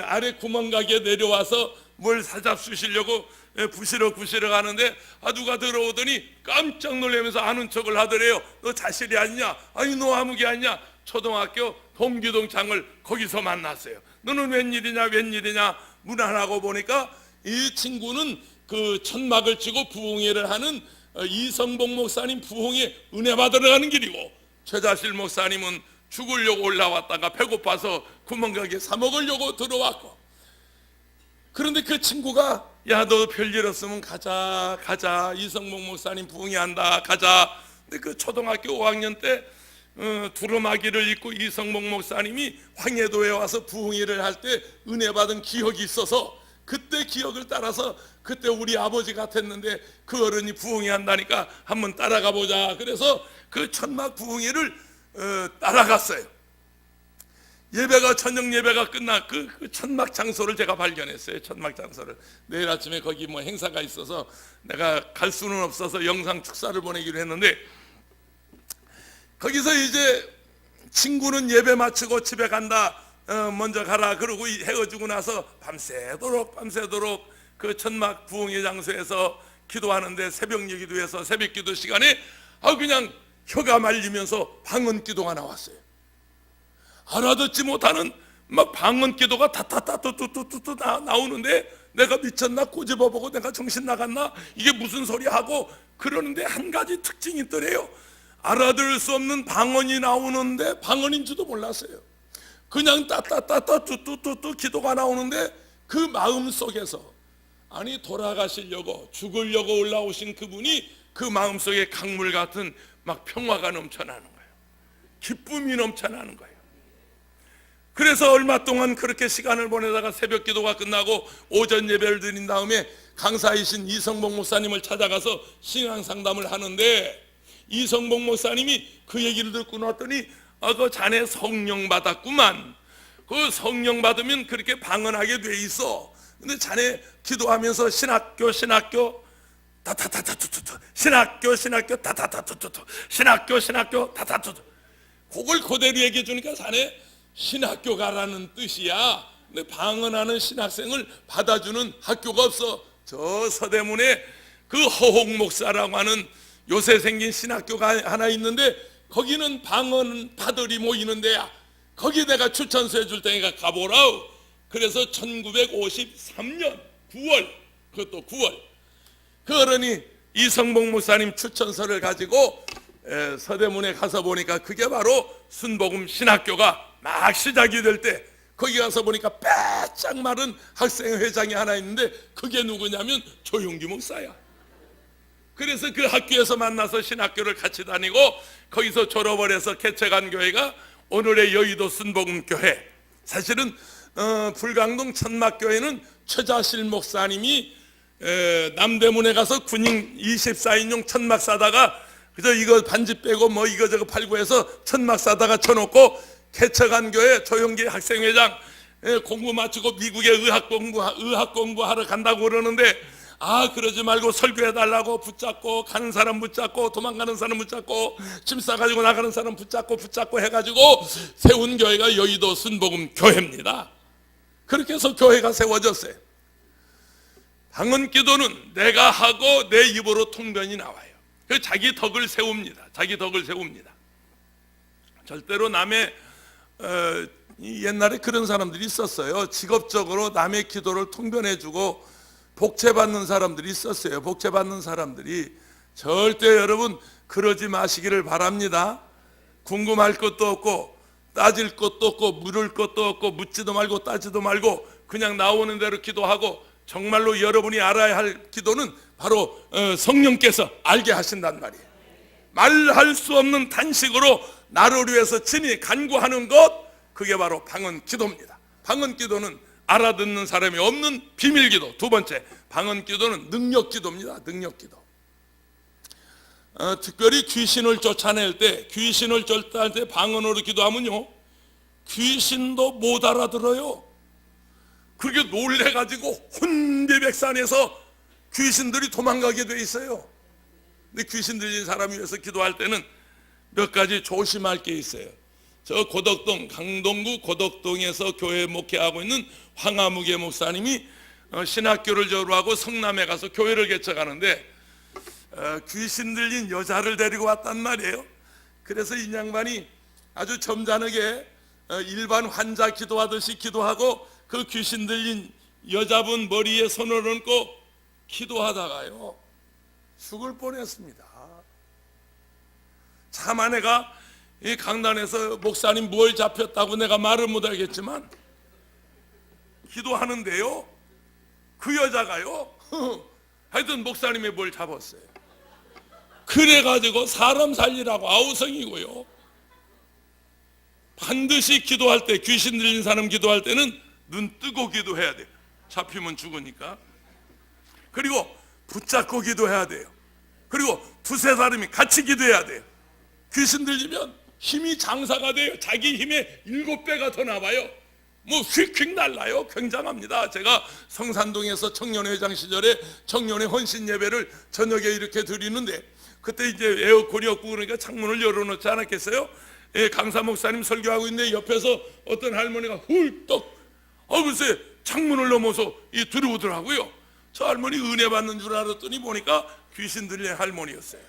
아래 구멍가게 내려와서 뭘 사잡수시려고 부시럭 하는데 누가 들어오더니 깜짝 놀라면서 아는 척을 하더래요. 너 자실이 아니냐? 아니 너 아무개 아니냐? 초등학교 동기동창을 거기서 만났어요. 너는 웬일이냐? 문 안 하고 보니까 이 친구는 그 천막을 치고 부흥회를 하는 이성복 목사님 부흥회 은혜 받으러 가는 길이고, 최자실 목사님은 죽으려고 올라왔다가 배고파서 구멍가게 사 먹으려고 들어왔고, 그런데 그 친구가 야 너 별일 없으면 가자 이성복 목사님 부흥회 한다 가자. 근데 그 초등학교 5학년 때 두루마기를 입고 이성복 목사님이 황해도에 와서 부흥회를 할 때 은혜 받은 기억이 있어서 그때 기억을 따라서, 그때 우리 아버지 같았는데 그 어른이 부흥회 한다니까 한번 따라가 보자. 그래서 그 천막 부흥회를 따라갔어요. 예배가 저녁 예배가 끝나 그 천막 장소를 제가 발견했어요. 천막 장소를 내일 아침에 거기 뭐 행사가 있어서 내가 갈 수는 없어서 영상 축사를 보내기로 했는데, 거기서 이제 친구는 예배 마치고 집에 간다, 먼저 가라 그러고 헤어지고 나서 밤새도록 그 천막 부흥회 장소에서 기도하는데, 새벽 기도에서 새벽 기도 시간에 그냥 혀가 말리면서 방언 기도가 나왔어요. 알아듣지 못하는 막 방언 기도가 타타타투투투투 나오는데, 내가 미쳤나 꼬집어보고 내가 정신 나갔나 이게 무슨 소리 하고 그러는데, 한 가지 특징이 있더래요. 알아들을 수 없는 방언이 나오는데 방언인 줄도 몰랐어요. 그냥 따따따따 뚜뚜뚜뚜 기도가 나오는데 그 마음 속에서, 아니 돌아가시려고 죽으려고 올라오신 그분이 그 마음 속에 강물 같은 막 평화가 넘쳐나는 거예요. 기쁨이 넘쳐나는 거예요. 그래서 얼마 동안 그렇게 시간을 보내다가 새벽 기도가 끝나고 오전 예배를 드린 다음에 강사이신 이성복 목사님을 찾아가서 신앙 상담을 하는데, 이성복 목사님이 그 얘기를 듣고 나왔더니 그 자네 성령 받았구만. 그 성령 받으면 그렇게 방언하게 돼 있어. 근데 자네 기도하면서 신학교 타타타타투투 신학교 타타타투투 신학교 타타투투. 그걸 그대로 얘기해 주니까 자네 신학교 가라는 뜻이야. 근데 방언하는 신학생을 받아주는 학교가 없어. 저 서대문에 그 허홍 목사라고 하는 요새 생긴 신학교가 하나 있는데 거기는 방언 파들이 모이는 데야. 거기 내가 추천서 해줄 테니까 가보라우. 그래서 1953년 9월, 그것도 9월, 그 어른이 이성봉 목사님 추천서를 가지고 서대문에 가서 보니까 그게 바로 순복음 신학교가 막 시작이 될 때 거기 가서 보니까 빼짝 마른 학생회장이 하나 있는데 그게 누구냐면 조용기 목사야. 그래서 그 학교에서 만나서 신학교를 같이 다니고 거기서 졸업을 해서 개척한 교회가 오늘의 여의도 순복음교회. 사실은 불광동 천막교회는 최자실 목사님이 남대문에 가서 군인 24인용 천막 사다가 그저 이거 반지 빼고 뭐 이거저거 팔고 해서 천막 사다가 쳐놓고 개척한 교회 조용기 학생회장 공부 마치고 미국에 의학 공부하러 간다고 그러는데 그러지 말고 설교해달라고 붙잡고 가는 사람 붙잡고 도망가는 사람 붙잡고 짐 싸가지고 나가는 사람 붙잡고 해가지고 세운 교회가 여의도 순복음 교회입니다. 그렇게 해서 교회가 세워졌어요. 방언 기도는 내가 하고 내 입으로 통변이 나와요. 자기 덕을 세웁니다. 자기 덕을 세웁니다. 절대로 남의 옛날에 그런 사람들이 있었어요. 직업적으로 남의 기도를 통변해주고 복채받는 사람들이 있었어요. 복채받는 사람들이. 절대 여러분 그러지 마시기를 바랍니다. 궁금할 것도 없고 따질 것도 없고 물을 것도 없고 묻지도 말고 따지도 말고 그냥 나오는 대로 기도하고 정말로 여러분이 알아야 할 기도는 바로 성령께서 알게 하신단 말이에요. 말할 수 없는 탄식으로 나를 위해서 친히 간구하는 것, 그게 바로 방언 기도입니다. 방언 기도는 알아듣는 사람이 없는 비밀 기도. 두 번째, 방언 기도는 능력 기도입니다. 능력 기도. 특별히 귀신을 쫓아낼 때 방언으로 기도하면요 귀신도 못 알아들어요. 그렇게 놀래가지고 혼비백산에서 귀신들이 도망가게 돼 있어요. 근데 귀신 들린 사람을 위해서 기도할 때는 몇 가지 조심할 게 있어요. 저 고덕동, 강동구 고덕동에서 교회 목회하고 있는 황하무계 목사님이 신학교를 졸업하고 성남에 가서 교회를 개척하는데 귀신 들린 여자를 데리고 왔단 말이에요. 그래서 이 양반이 아주 점잖게 일반 환자 기도하듯이 기도하고 그 귀신 들린 여자분 머리에 손을 얹고 기도하다가요 죽을 뻔했습니다. 차마 내가 이 강단에서 목사님 뭘 잡혔다고 내가 말을 못하겠지만 기도하는데요 그 여자가요 하여튼 목사님이 뭘 잡았어요. 그래가지고 사람 살리라고 아우성이고요. 반드시 기도할 때 귀신 들린 사람 기도할 때는 눈 뜨고 기도해야 돼요. 잡히면 죽으니까. 그리고 붙잡고 기도해야 돼요. 그리고 두세 사람이 같이 기도해야 돼요. 귀신 들리면 힘이 장사가 돼요. 자기 힘의 7배가 더 나와요. 뭐 휙휙 날라요. 굉장합니다. 제가 성산동에서 청년회장 시절에 청년회 헌신 예배를 저녁에 이렇게 드리는데 그때 이제 에어컨이 없고 그러니까 창문을 열어놓지 않았겠어요? 강사 목사님 설교하고 있는데 옆에서 어떤 할머니가 훌떡 글쎄 창문을 넘어서 들어오더라고요. 저 할머니 은혜 받는 줄 알았더니 보니까 귀신 들린 할머니였어요.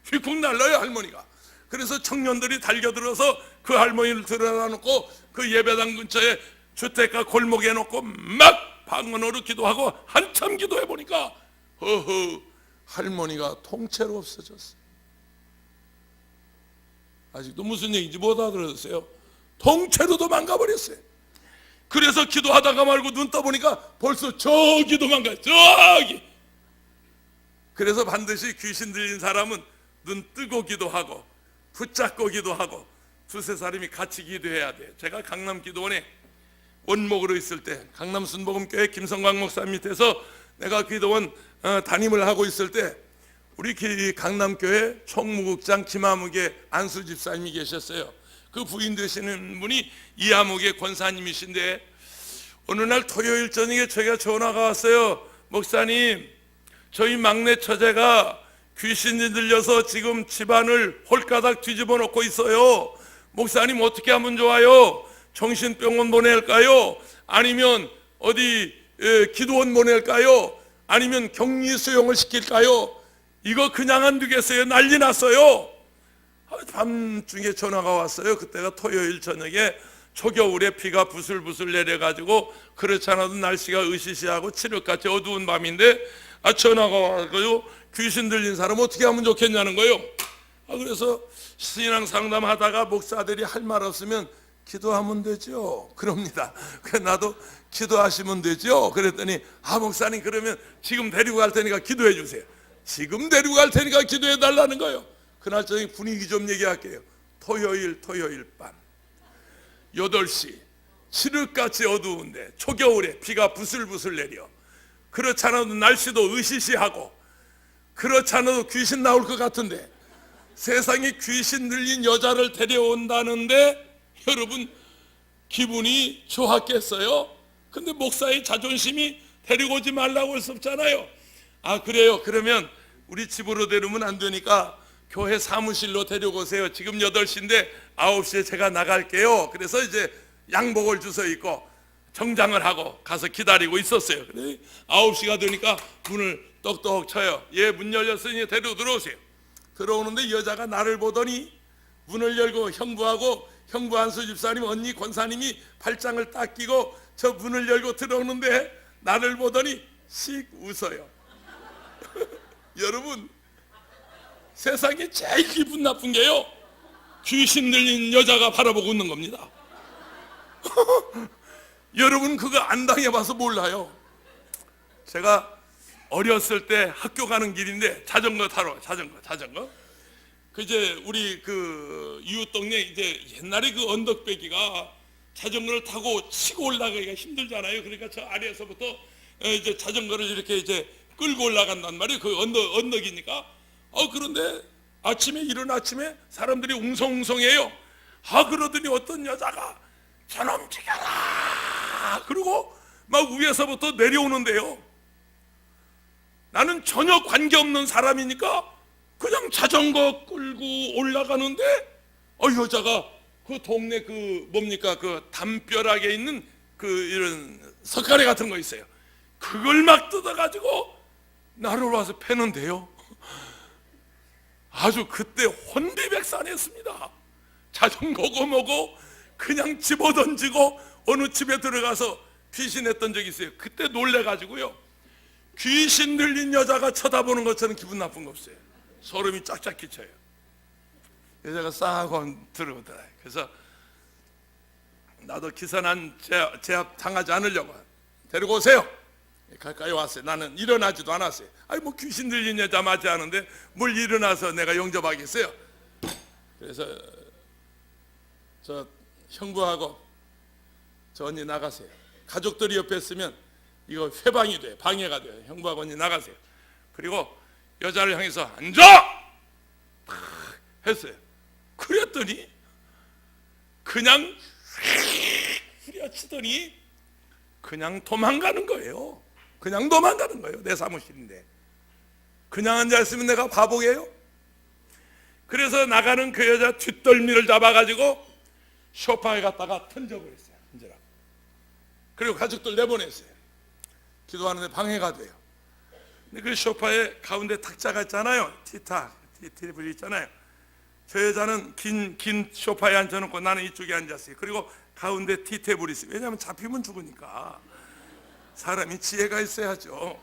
휙휙 날라요 할머니가. 그래서 청년들이 달려들어서 그 할머니를 들여다 놓고 그 예배당 근처에 주택가 골목에 놓고 막 방언으로 기도하고 한참 기도해 보니까 할머니가 통째로 없어졌어요. 아직도 무슨 얘기인지 못 알아들었어요. 통째로 도망가버렸어요. 그래서 기도하다가 말고 눈 떠보니까 벌써 저기 도망가요. 저기. 그래서 반드시 귀신 들린 사람은 눈 뜨고 기도하고 붙잡고 기도하고 두세 사람이 같이 기도해야 돼요. 제가 강남 기도원에 원목으로 있을 때 강남 순복음교회 김성광 목사 밑에서 내가 기도원 담임을 하고 있을 때 우리 강남교회 총무국장 김하묵의 안수 집사님이 계셨어요. 그 부인 되시는 분이 이하묵의 권사님이신데 어느 날 토요일 저녁에 제가 전화가 왔어요. 목사님 저희 막내 처제가 귀신이 들려서 지금 집안을 홀가닥 뒤집어 놓고 있어요. 목사님 어떻게 하면 좋아요? 정신병원 보낼까요? 아니면 어디 기도원 보낼까요? 아니면 격리 수용을 시킬까요? 이거 그냥 안 두겠어요. 난리 났어요. 밤중에 전화가 왔어요. 그때가 토요일 저녁에 초겨울에 비가 부슬부슬 내려가지고 그렇지 않아도 날씨가 으시시하고 칠흑같이 어두운 밤인데 전화가 와가지고 귀신 들린 사람 어떻게 하면 좋겠냐는 거예요. 그래서 신앙 상담하다가 목사들이 할 말 없으면 기도하면 되죠. 그럽니다. 그래 나도 기도하시면 되죠. 그랬더니 목사님 그러면 지금 데리고 갈 테니까 기도해 주세요. 지금 데리고 갈 테니까 기도해 달라는 거예요. 그날 저녁 분위기 좀 얘기할게요. 토요일 밤 8시 칠흑같이 어두운데 초겨울에 비가 부슬부슬 내려 그렇지 않아도 날씨도 으시시하고 그렇지 않아도 귀신 나올 것 같은데 세상에 귀신 들린 여자를 데려온다는데 여러분 기분이 좋았겠어요? 근데 목사의 자존심이 데리고 오지 말라고 할 수 없잖아요. 그래요. 그러면 우리 집으로 데려오면 안 되니까 교회 사무실로 데려오세요. 지금 8시인데 9시에 제가 나갈게요. 그래서 이제 양복을 주워 입고 정장을 하고 가서 기다리고 있었어요. 그래 9시가 되니까 문을 똑똑 쳐요. 문 열렸으니 데리고 들어오세요. 들어오는데 여자가 나를 보더니 문을 열고 형부 한수 집사님 언니 권사님이 발장을 딱 끼고 저 문을 열고 들어오는데 나를 보더니 씩 웃어요. 여러분 세상에 제일 기분 나쁜 게요 귀신 들린 여자가 바라보고 웃는 겁니다. 여러분 그거 안 당해봐서 몰라요. 제가 어렸을 때 학교 가는 길인데 자전거 타러 자전거 이제 우리 그 이웃 동네 이제 옛날에 그 언덕배기가 자전거를 타고 치고 올라가기가 힘들잖아요. 그러니까 저 아래에서부터 이제 자전거를 이렇게 이제 끌고 올라간단 말이에요. 그 언덕이니까. 그런데 이른 아침에 사람들이 웅성웅성해요. 그러더니 어떤 여자가 저놈 죽여라 그리고 막 위에서부터 내려오는데요. 나는 전혀 관계없는 사람이니까 그냥 자전거 끌고 올라가는데 여자가 그 동네 그 담벼락에 있는 이런 석가래 같은 거 있어요. 그걸 막 뜯어가지고 나를 와서 패는데요. 아주 그때 혼비백산했습니다. 자전거고 뭐고 그냥 집어던지고 어느 집에 들어가서 피신했던 적이 있어요. 그때 놀래가지고요. 귀신 들린 여자가 쳐다보는 것처럼 기분 나쁜 거 없어요. 소름이 쫙쫙 끼쳐요. 여자가 싹 들어오더라. 그래서 나도 기선한 제압 당하지 않으려고 데리고 오세요. 가까이 왔어요. 나는 일어나지도 않았어요. 뭐 귀신 들린 여자 맞지 않은데 뭘 일어나서 내가 영접하겠어요. 그래서 저 형부하고 저 언니 나가세요. 가족들이 옆에 있으면 이거 회방이 돼요. 방해가 돼요. 형부하고 언니 나가세요. 그리고 여자를 향해서 앉아! 했어요. 그랬더니 그냥 후려치더니 그냥 도망가는 거예요. 그냥 도망가는 거예요. 내 사무실인데 그냥 앉아있으면 내가 바보예요? 그래서 나가는 그 여자 뒷덜미를 잡아가지고 소파에 갖다가 던져버렸어요. 앉으라고. 그리고 가족들 내보냈어요. 기도하는데 방해가 돼요. 근데 그 소파에 가운데 탁자가 있잖아요. 티테이블이 있잖아요. 저 여자는 긴 소파에 앉아놓고 나는 이쪽에 앉았어요. 그리고 가운데 티테이블이 있어요. 왜냐하면 잡히면 죽으니까 사람이 지혜가 있어야죠.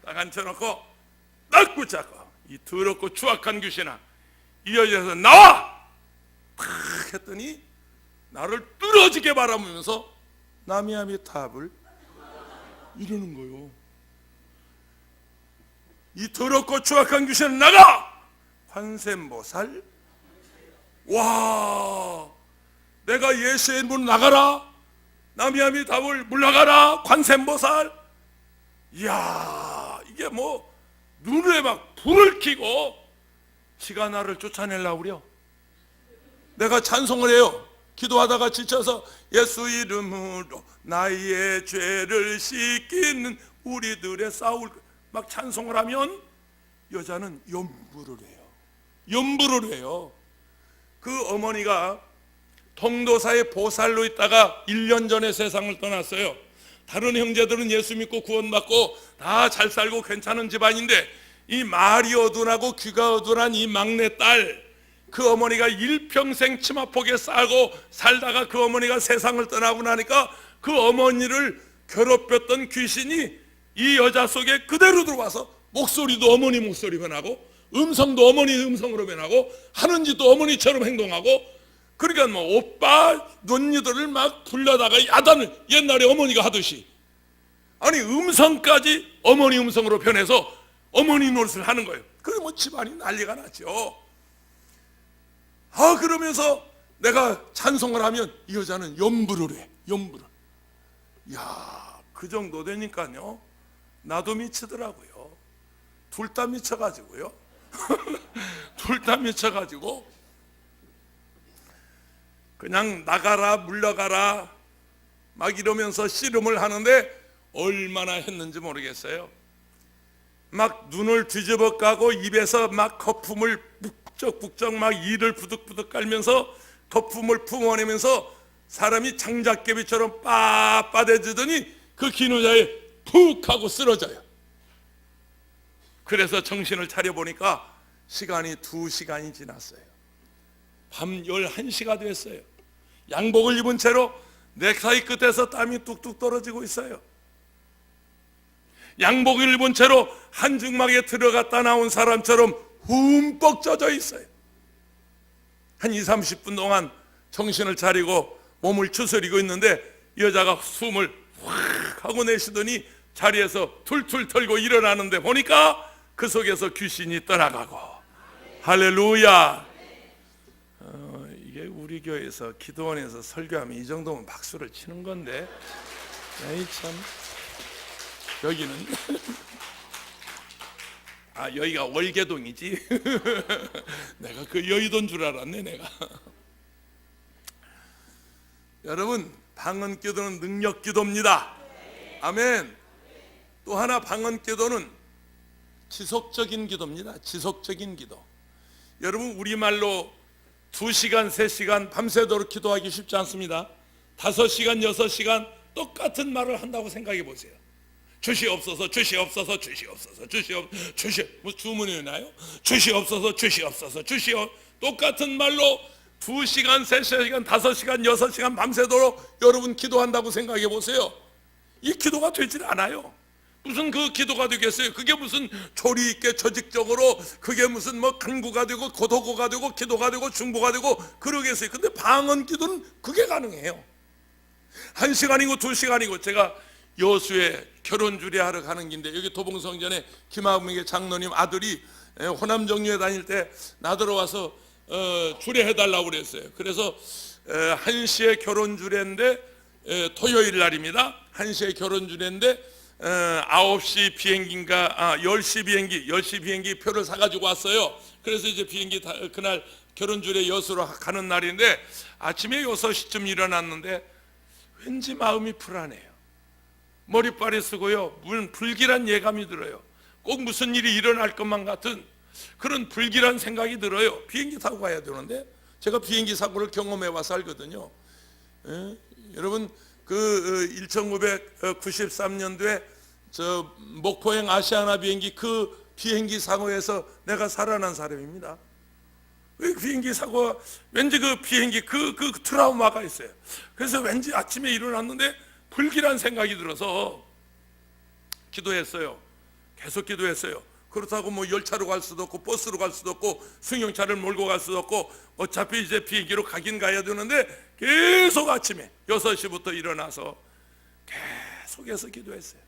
딱 앉혀놓고 딱 붙잡고 이 더럽고 추악한 귀신아 이 여자에서 나와! 탁 했더니 나를 뚫어지게 바라보면서 나미아미 탑을 이러는 거예요. 이 더럽고 추악한 귀신은 나가! 관세음보살 와 내가 예수의 문 나가라 나미아미 답을 물러가라 관세음보살 이야 이게 뭐 눈에 막 불을 켜고 지가 나를 쫓아내려고 그래요. 내가 찬송을 해요. 기도하다가 지쳐서 예수 이름으로 나의 죄를 씻기는 우리들의 싸울 막 찬송을 하면 여자는 연부를 해요. 연부를 해요. 그 어머니가 통도사의 보살로 있다가 1년 전에 세상을 떠났어요. 다른 형제들은 예수 믿고 구원받고 다 잘 살고 괜찮은 집안인데 이 말이 어둔하고 귀가 어둔한 이 막내딸, 그 어머니가 일평생 치마폭에 싸고 살다가 그 어머니가 세상을 떠나고 나니까 그 어머니를 괴롭혔던 귀신이 이 여자 속에 그대로 들어와서 목소리도 어머니 목소리 변하고 음성도 어머니 음성으로 변하고 하는 짓도 어머니처럼 행동하고, 그러니까 뭐 오빠 논니들을 막 불러다가 야단을 옛날에 어머니가 하듯이, 아니 음성까지 어머니 음성으로 변해서 어머니 노릇을 하는 거예요. 그래 뭐 집안이 난리가 났죠. 그러면서 내가 찬송을 하면 이 여자는 연부를 해. 연부를. 야, 그 정도 되니까요 나도 미치더라고요. 둘 다 미쳐가지고요. 둘 다 미쳐가지고 그냥 나가라 물러가라 막 이러면서 씨름을 하는데 얼마나 했는지 모르겠어요. 막 눈을 뒤집어 까고 입에서 막 거품을 북적북적 막 이를 부득부득 깔면서 거품을 품어내면서 사람이 장작개비처럼 빳빳해지더니 그 긴 의자에 푹 하고 쓰러져요. 그래서 정신을 차려보니까 시간이 2시간이 지났어요. 밤 11시가 됐어요. 양복을 입은 채로 넥타이 끝에서 땀이 뚝뚝 떨어지고 있어요. 양복을 입은 채로 한증막에 들어갔다 나온 사람처럼 흠뻑 젖어 있어요. 한 20-30분 동안 정신을 차리고 몸을 추스리고 있는데 이 여자가 숨을 확 하고 내쉬더니 자리에서 툴툴 털고 일어나는데 보니까 그 속에서 귀신이 떠나가고. 할렐루야. 이게 우리 교회에서 기도원에서 설교하면 이 정도면 박수를 치는 건데, 에이 참. 여기는 여기가 월계동이지. 내가 그 여의도인 줄 알았네 내가. 여러분, 방언기도는 능력기도입니다. 아멘. 또 하나 방언기도는 지속적인 기도입니다. 지속적인 기도. 여러분, 우리말로 2시간 3시간 밤새도록 기도하기 쉽지 않습니다. 5시간 6시간 똑같은 말을 한다고 생각해 보세요. 주시옵소서 주시옵소서 주시옵소서 주시옵 뭐 주문이나요? 주시옵소서 주시옵소서 주시옵. 똑같은 말로 2시간 3시간 5시간 6시간 밤새도록 여러분 기도한다고 생각해 보세요. 이 기도가 되질 않아요. 무슨 그 기도가 되겠어요? 그게 무슨 조리 있게 조직적으로 그게 무슨 뭐 간구가 되고 고도고가 되고 기도가 되고 중보가 되고 그러겠어요. 근데 방언 기도는 그게 가능해요. 1시간이고 2시간이고. 제가 여수에 결혼 주례하러 가는 길인데 여기 도봉성전에 김학명의 장로님 아들이 호남정류에 다닐 때 나들어와서 주례해달라고 그랬어요. 그래서 1시에 결혼 주례인데 토요일 날입니다. 1시에 결혼 주례인데 9시 비행기인가 10시 비행기 표를 사가지고 왔어요. 그래서 이제 비행기 그날 결혼 주례 여수로 가는 날인데 아침에 6시쯤 일어났는데 왠지 마음이 불안해요. 머리빨이 쓰고요, 불길한 예감이 들어요. 꼭 무슨 일이 일어날 것만 같은 그런 불길한 생각이 들어요. 비행기 타고 가야 되는데 제가 비행기 사고를 경험해 와서 알거든요. 여러분, 그 1993년도에 저 목포행 아시아나 비행기 그 비행기 사고에서 내가 살아난 사람입니다. 그 비행기 사고가 왠지 그 비행기 그 트라우마가 있어요. 그래서 왠지 아침에 일어났는데 불길한 생각이 들어서 기도했어요. 계속 기도했어요. 그렇다고 뭐 열차로 갈 수도 없고 버스로 갈 수도 없고 승용차를 몰고 갈 수도 없고 어차피 이제 비행기로 가긴 가야 되는데 계속 아침에 6시부터 일어나서 계속해서 기도했어요.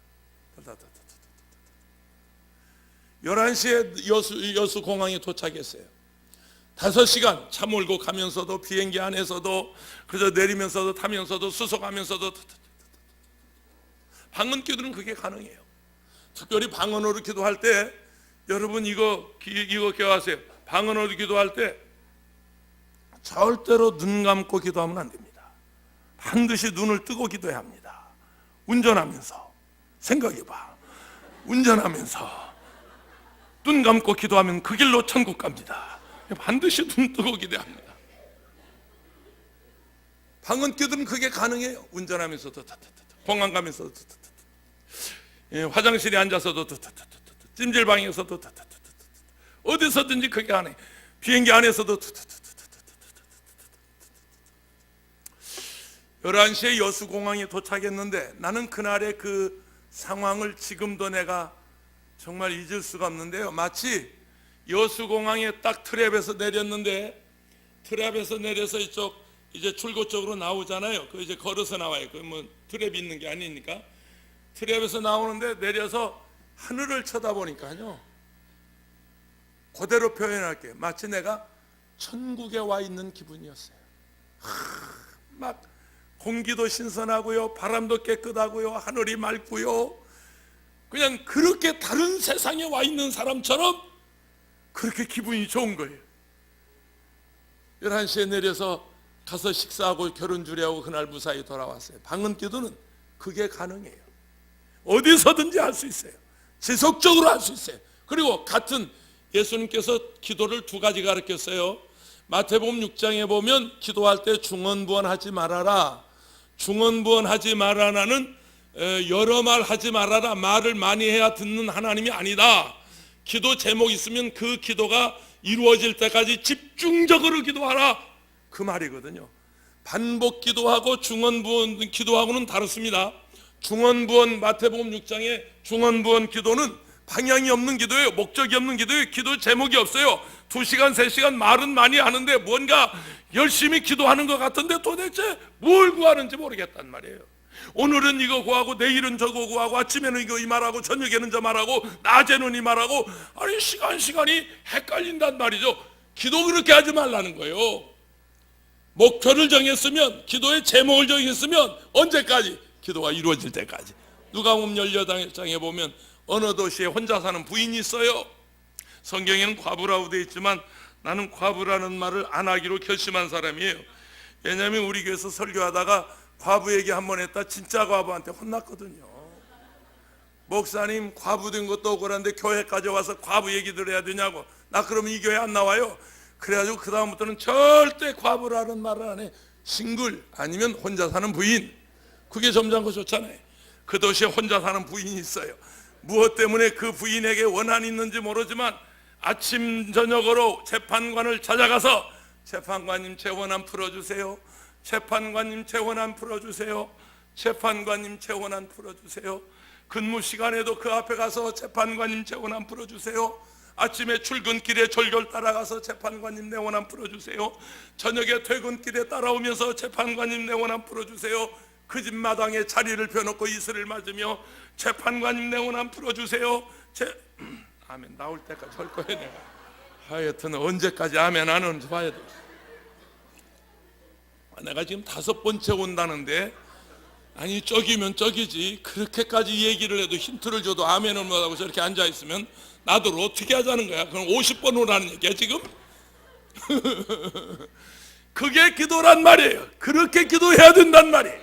11시에 여수 공항에 도착했어요. 5시간 차 몰고 가면서도 비행기 안에서도 그저 내리면서도 타면서도 수속하면서도 방언 기도는 그게 가능해요. 특별히 방언으로 기도할 때 여러분 이거 기억하세요. 방언으로 기도할 때 절대로 눈 감고 기도하면 안 됩니다. 반드시 눈을 뜨고 기도해야 합니다. 운전하면서 생각해봐. 운전하면서 눈 감고 기도하면 그 길로 천국 갑니다. 반드시 눈 뜨고 기도합니다. 방언 기도는 그게 가능해요. 운전하면서도, 공항 가면서도, 화장실에 앉아서도, 찜질방에서도, 어디서든지 그게 가능해요. 비행기 안에서도. 11시에 여수공항에 도착했는데 나는 그날의 그 상황을 지금도 내가 정말 잊을 수가 없는데요. 마치 여수공항에 딱 트랩에서 내렸는데, 트랩에서 내려서 이쪽 이제 출구 쪽으로 나오잖아요. 그 이제 걸어서 나와요. 그 뭐 트랩이 있는 게 아니니까. 트랩에서 나오는데 내려서 하늘을 쳐다보니까요, 그대로 표현할게요. 마치 내가 천국에 와 있는 기분이었어요. 막 공기도 신선하고요, 바람도 깨끗하고요, 하늘이 맑고요, 그냥 그렇게 다른 세상에 와 있는 사람처럼 그렇게 기분이 좋은 거예요. 11시에 내려서 가서 식사하고 결혼 주례하고 그날 무사히 돌아왔어요. 방언 기도는 그게 가능해요. 어디서든지 할 수 있어요. 지속적으로 할 수 있어요. 그리고 같은 예수님께서 기도를 두 가지 가르쳤어요. 마태복음 6장에 보면 기도할 때 중언부언하지 말아라. 중언부언하지 말아라는 여러 말 하지 말아라. 말을 많이 해야 듣는 하나님이 아니다. 기도 제목 있으면 그 기도가 이루어질 때까지 집중적으로 기도하라, 그 말이거든요. 반복 기도하고 중언부언 기도하고는 다릅니다. 중언부언, 마태복음 6장의 중언부언 기도는 방향이 없는 기도예요. 목적이 없는 기도예요. 기도 제목이 없어요. 2시간 3시간 말은 많이 하는데 뭔가 열심히 기도하는 것 같은데 도대체 뭘 구하는지 모르겠단 말이에요. 오늘은 이거 구하고 내일은 저거 구하고 아침에는 이거 이 말하고 저녁에는 저 말하고 낮에는 이 말하고, 아니 시간이 헷갈린단 말이죠. 기도 그렇게 하지 말라는 거예요. 목표를 정했으면, 기도의 제목을 정했으면 언제까지? 기도가 이루어질 때까지. 누가복음 18장에 보면 어느 도시에 혼자 사는 부인이 있어요. 성경에는 과부라고 되어 있지만 나는 과부라는 말을 안 하기로 결심한 사람이에요. 왜냐하면 우리 교회에서 설교하다가 과부 얘기 한 번 했다 진짜 과부한테 혼났거든요. 목사님 과부된 것도 억울한데 교회까지 와서 과부 얘기 들어야 되냐고. 나 그러면 이 교회 안 나와요. 그래가지고 그 다음부터는 절대 과부라는 말을 안 해. 싱글 아니면 혼자 사는 부인. 그게 점잖고 좋잖아요. 그 도시에 혼자 사는 부인이 있어요. 무엇 때문에 그 부인에게 원한이 있는지 모르지만 아침 저녁으로 재판관을 찾아가서 재판관님 제 원한 풀어주세요. 재판관님 제 원한 풀어주세요. 재판관님 제 원한 풀어주세요. 근무 시간에도 그 앞에 가서 재판관님 제 원한 풀어주세요. 아침에 출근길에 졸졸 따라가서 재판관님 내 원한 풀어주세요. 저녁에 퇴근길에 따라오면서 재판관님 내 원한 풀어주세요. 그 집 마당에 자리를 펴놓고 이슬을 맞으며 재판관님 내 원한 풀어주세요. 아멘 나올 때까지 할 거예요. 내가 하여튼 언제까지 아멘 안 하는지 봐야 돼. 내가 지금 5번째 온다는데, 아니 쪽이면 쪽이지 그렇게까지 얘기를 해도 힌트를 줘도 아멘을 못하고 저렇게 앉아있으면 나도 어떻게 하자는 거야? 그럼 50번 오라는 얘기야 지금? 그게 기도란 말이에요. 그렇게 기도해야 된단 말이에요.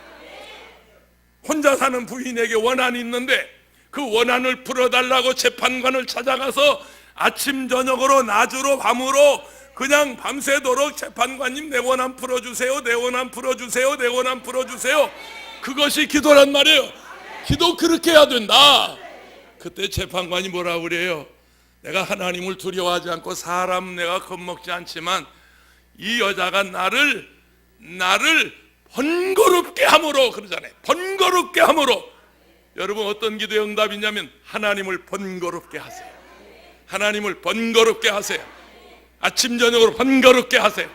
혼자 사는 부인에게 원한이 있는데 그 원한을 풀어달라고 재판관을 찾아가서 아침 저녁으로 낮으로 밤으로 그냥 밤새도록 재판관님 내 원한 풀어주세요, 내 원한 풀어주세요, 내 원한 풀어주세요. 그것이 기도란 말이에요. 기도 그렇게 해야 된다. 그때 재판관이 뭐라고 그래요? 내가 하나님을 두려워하지 않고 사람 내가 겁먹지 않지만 이 여자가 나를 번거롭게 함으로, 그러잖아요. 번거롭게 함으로. 여러분 어떤 기도의 응답이냐면 하나님을 번거롭게 하세요. 하나님을 번거롭게 하세요. 아침 저녁으로 번거롭게 하세요.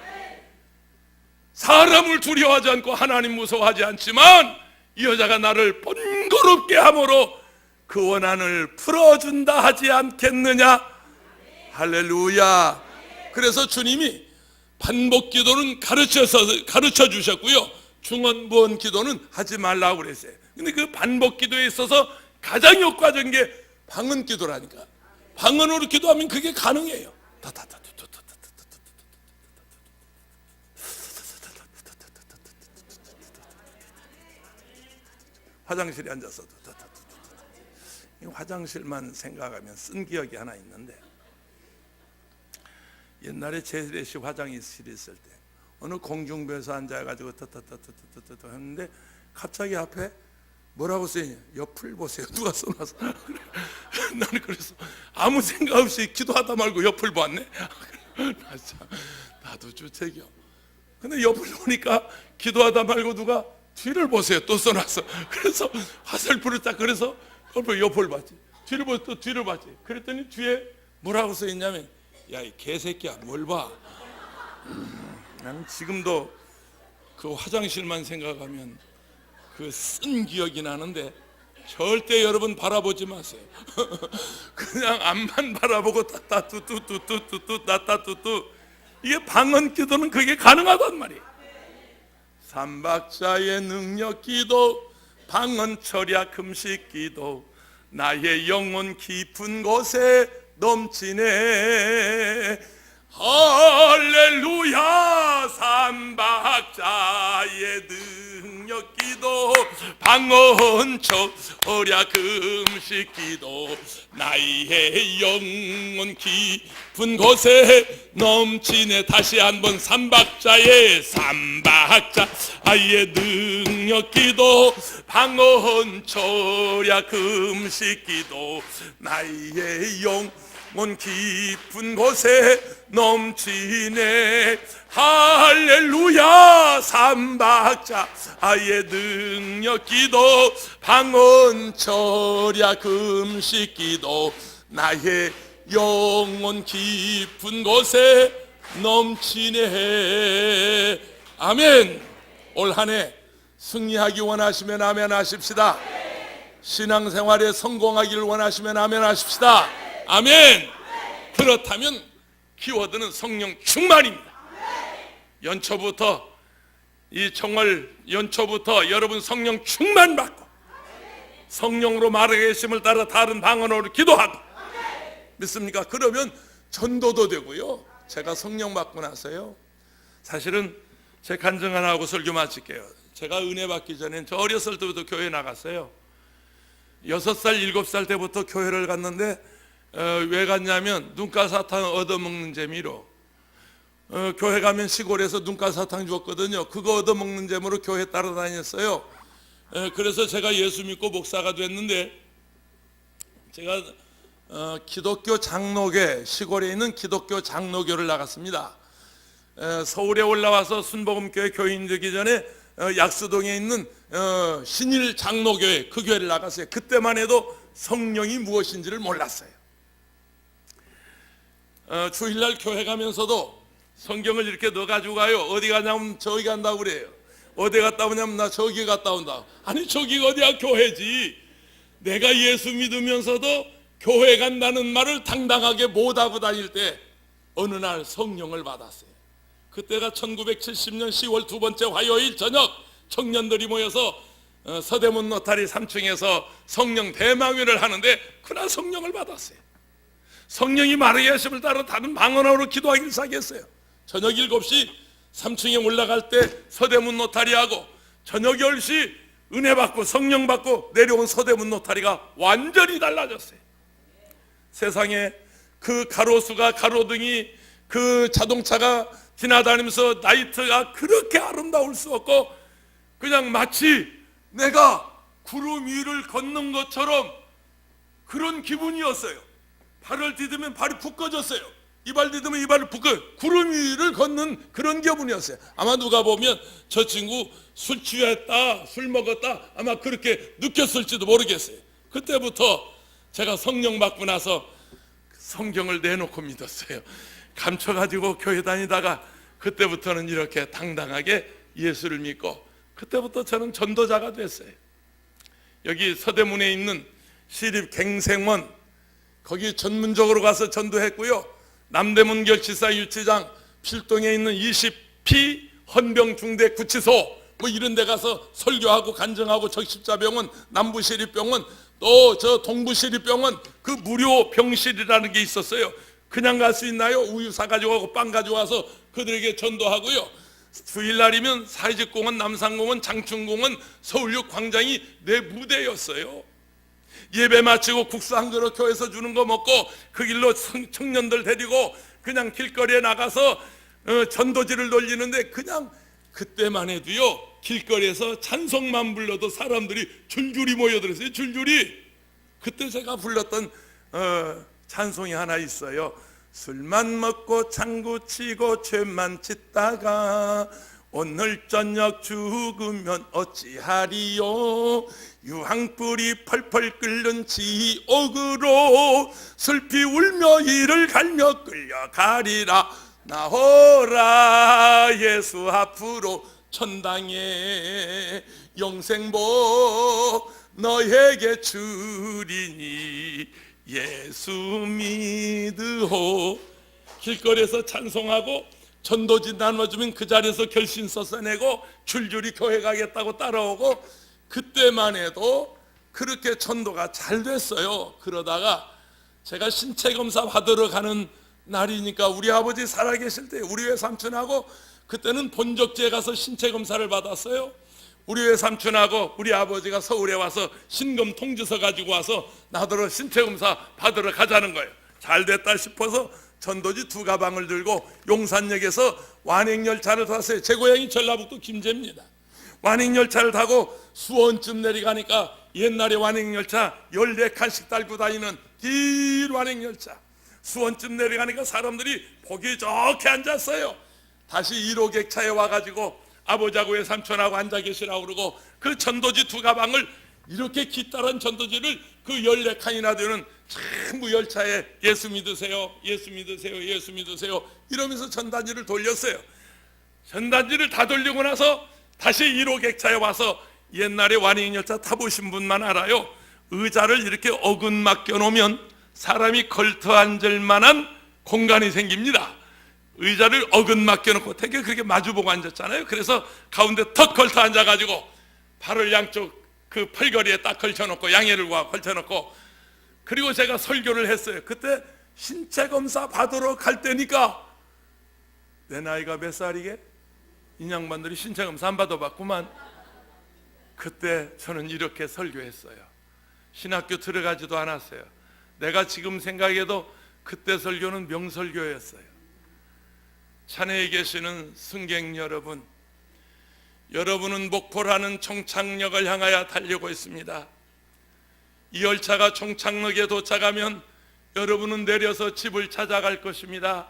사람을 두려워하지 않고 하나님 무서워하지 않지만 이 여자가 나를 번거롭게 함으로 그 원한을 풀어준다 하지 않겠느냐. 할렐루야. 그래서 주님이 반복 기도는 가르쳐 주셨고요, 중언부언 기도는 하지 말라고 그랬어요. 근데 그 반복 기도에 있어서 가장 효과적인 게 방언 기도라니까. 방언으로 기도하면 그게 가능해요. 화장실에 앉아서도 이 화장실만 생각하면 쓴 기억이 하나 있는데, 옛날에 재래식 화장실이 있을 때 어느 공중부에서 앉아가지고 터터터터터터 했는데 갑자기 앞에 뭐라고 써있냐, 옆을 보세요. 누가 써놔서. 나는 그래서 아무 생각 없이 기도하다 말고 옆을 봤네. 나도 주책이야. 근데 옆을 보니까 기도하다 말고 누가 뒤를 보세요 또 써놨어. 그래서 화살표를 딱, 그래서 옆을 봤지. 뒤를 보고 또 뒤를 봤지. 그랬더니 뒤에 뭐라고 써있냐면, 야 이 개새끼야 뭘 봐. 나는 지금도 그 화장실만 생각하면 그 쓴 기억이 나는데, 절대 여러분 바라보지 마세요. 그냥 앞만 바라보고 따따뚜뚜뚜뚜뚜 따따뚜뚜, 이게 방언 기도는 그게 가능하단 말이에요. 삼박자의 능력 기도, 방언 철야 금식 기도, 나의 영혼 깊은 곳에 넘치네. 할렐루야. 삼박자의 능력 기도, 방언 철야 금식 기도, 나의 영혼 깊은 곳에 넘치네. 다시 한번 삼박자의 능력 기도, 방언 철야 금식 기도, 나의 영혼 깊은 곳에 넘치네. 할렐루야. 삼박자의 능력 기도, 방언 철야 금식 기도, 나의 영혼 깊은 곳에 넘치네. 아멘. 올 한 해 승리하기 원하시면 아멘 하십시다. 신앙생활에 성공하기를 원하시면 아멘 하십시다. 아멘. 그렇다면 키워드는 성령 충만입니다. 연초부터, 이 정월 연초부터 여러분 성령 충만 받고 성령으로 말하게 계심을 따라 다른 방언으로 기도하고, 믿습니까? 그러면 전도도 되고요. 제가 성령 받고 나서요, 사실은 제 간증 하나 하고 설교 마칠게요. 제가 은혜 받기 전엔 저 어렸을 때부터 교회 나갔어요. 6살 7살 때부터 교회를 갔는데, 왜 갔냐면 눈가사탕 얻어먹는 재미로. 교회 가면 시골에서 눈가사탕 줬거든요. 그거 얻어먹는 재미로 교회 따라다녔어요. 그래서 제가 예수 믿고 목사가 됐는데, 제가 기독교 장로교, 시골에 있는 기독교 장로교를 나갔습니다. 서울에 올라와서 순복음교회 교인 되기 전에 약수동에 있는 신일 장로교회, 그 교회를 나갔어요. 그때만 해도 성령이 무엇인지를 몰랐어요. 주일날 교회 가면서도 성경을 이렇게 넣어가지고 가요. 어디 가냐면 저기 간다고 그래요. 어디 갔다 오냐면 나 저기 갔다 온다. 아니 저기가 어디야, 교회지. 내가 예수 믿으면서도 교회 간다는 말을 당당하게 못하고 다닐 때 어느 날 성령을 받았어요. 그때가 1970년 10월 두 번째 화요일 저녁, 청년들이 모여서 서대문 노타리 3층에서 성령 대망회를 하는데, 그날 성령을 받았어요. 성령이 말하게 하심을 따라 다른 방언으로 기도하기를 시작했어요. 저녁 7시 3층에 올라갈 때 서대문 노타리하고 저녁 10시 은혜 받고 성령 받고 내려온 서대문 노타리가 완전히 달라졌어요. 세상에 그 가로수가, 가로등이, 그 자동차가 지나다니면서 나이트가 그렇게 아름다울 수 없고, 그냥 마치 내가 구름 위를 걷는 것처럼 그런 기분이었어요. 발을 디디면 발이 푹 꺼졌어요. 이발 디디면 이발이 푹 꺼, 구름 위를 걷는 그런 기분이었어요. 아마 누가 보면 저 친구 술 취했다, 술 먹었다, 아마 그렇게 느꼈을지도 모르겠어요. 그때부터 제가 성령 받고 나서 성경을 내놓고 믿었어요. 감춰가지고 교회 다니다가 그때부터는 이렇게 당당하게 예수를 믿고, 그때부터 저는 전도자가 됐어요. 여기 서대문에 있는 시립갱생원, 거기 전문적으로 가서 전도했고요. 남대문 결치사 유치장, 필동에 있는 20P 헌병중대 구치소, 뭐 이런 데 가서 설교하고 간증하고, 적십자병원, 남부시립병원, 또 저 동부시립병원, 그 무료 병실이라는 게 있었어요. 그냥 갈 수 있나요? 우유 사가지고 가고 빵 가져와서 그들에게 전도하고요. 주일날이면 사회직공원, 남산공원, 장충공원, 서울역 광장이 내 무대였어요. 예배 마치고 국수 한 그릇 교회에서 주는 거 먹고 그 길로 청년들 데리고 그냥 길거리에 나가서 전도지를 돌리는데, 그냥 그때만 해도요, 길거리에서 찬송만 불러도 사람들이 줄줄이 모여들었어요. 줄줄이. 그때 제가 불렀던 찬송이 하나 있어요. 술만 먹고 장구치고 죄만 짓다가 오늘 저녁 죽으면 어찌하리요. 유황불이 펄펄 끓는 지옥으로 슬피 울며 이를 갈며 끌려가리라. 나오라 예수 앞으로 천당에 영생복 너에게 주리니 예수 믿으호. 길거리에서 찬송하고 전도지 나눠주면 그 자리에서 결신 써내고 줄줄이 교회 가겠다고 따라오고, 그때만 해도 그렇게 전도가 잘 됐어요. 그러다가 제가 신체검사 받으러 가는 날이니까, 우리 아버지 살아계실 때 우리 외삼촌하고 그때는 본적지에 가서 신체검사를 받았어요. 우리 외삼촌하고 우리 아버지가 서울에 와서 신검 통지서 가지고 와서 나더러 신체검사 받으러 가자는 거예요. 잘 됐다 싶어서 전도지 2가방을 들고 용산역에서 완행열차를 탔어요. 제 고향이 전라북도 김제입니다. 완행열차를 타고 수원쯤 내려가니까 옛날에 완행열차 14칸씩 달고 다니는 길 완행열차, 수원쯤 내려가니까 사람들이 보기 좋게 앉았어요. 다시 1호 객차에 와가지고 아버지하고 외삼촌하고 앉아 계시라고 그러고, 그 전도지 2가방을 이렇게 기따란 전도지를 그 14칸이나 되는 전부 열차에 예수 믿으세요, 예수 믿으세요, 예수 믿으세요 이러면서 전단지를 돌렸어요. 전단지를 다 돌리고 나서 다시 1호 객차에 와서, 옛날에 완행열차 타보신 분만 알아요. 의자를 이렇게 어긋맞겨 놓으면 사람이 걸터 앉을 만한 공간이 생깁니다. 의자를 어긋맞겨 놓고 되게 그렇게 마주보고 앉았잖아요. 그래서 가운데 턱 걸터 앉아가지고 발을 양쪽 그 팔걸이에 딱 걸쳐놓고 양해를 걸쳐놓고, 그리고 제가 설교를 했어요. 그때 신체검사 받으러 갈 때니까, 내 나이가 몇 살이게? 이 양반들이 신체검사 안 받아봤구만. 그때 저는 이렇게 설교했어요. 신학교 들어가지도 않았어요. 내가 지금 생각해도 그때 설교는 명설교였어요. 산에 계시는 승객 여러분, 여러분은 목포라는 종착역을 향하여 달리고 있습니다. 이 열차가 종착역에 도착하면 여러분은 내려서 집을 찾아갈 것입니다.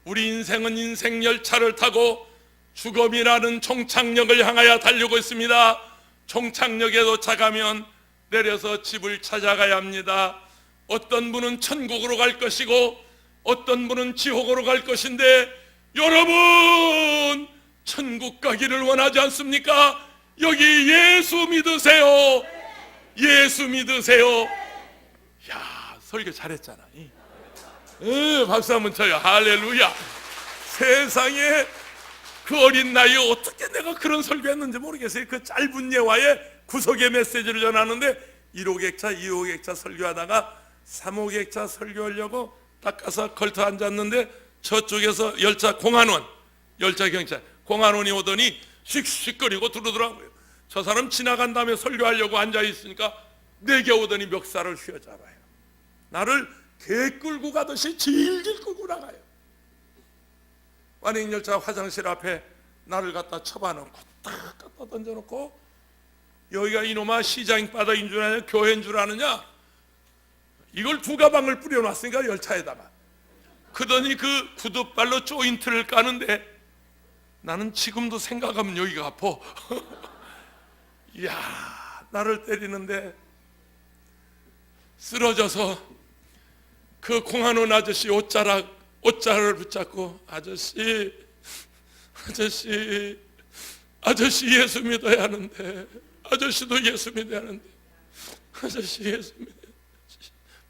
우리 인생은 인생 열차를 타고 죽음이라는 종착역을 향하여 달리고 있습니다. 종착역에 도착하면 내려서 집을 찾아가야 합니다. 어떤 분은 천국으로 갈 것이고 어떤 분은 지옥으로 갈 것인데, 여러분 천국 가기를 원하지 않습니까? 여기 예수 믿으세요. 예수 믿으세요. 야, 설교 잘했잖아. 박수 한번 쳐요. 할렐루야. 세상에 그 어린 나이에 어떻게 내가 그런 설교했는지 모르겠어요. 그 짧은 예화에 구속의 메시지를 전하는데 1호 객차, 2호 객차 설교하다가 3호 객차 설교하려고 딱 가서 걸터 앉았는데, 저쪽에서 열차 공안원, 열차 경찰 공안원이 오더니 씩씩거리고 들어오더라고요. 저 사람 지나간 다음에 설교하려고 앉아있으니까 내게 오더니 멱살을 휘어잡아요. 나를 개 끌고 가듯이 질질 끌고 나가요. 완행열차 화장실 앞에 나를 갖다 쳐봐놓고 딱 갖다 던져놓고, 여기가 이놈아 시장바닥인 줄 아냐, 교회인 줄 아느냐, 이걸 2가방을 뿌려놨으니까 열차에다가. 그러더니 그 구두발로 조인트를 까는데, 나는 지금도 생각하면 여기가 아파. 이야, 나를 때리는데 쓰러져서 그 공안원 아저씨 옷자락을 붙잡고, 아저씨 예수 믿어야 하는데, 아저씨도 예수 믿어야 하는데, 아저씨 예수 믿어야,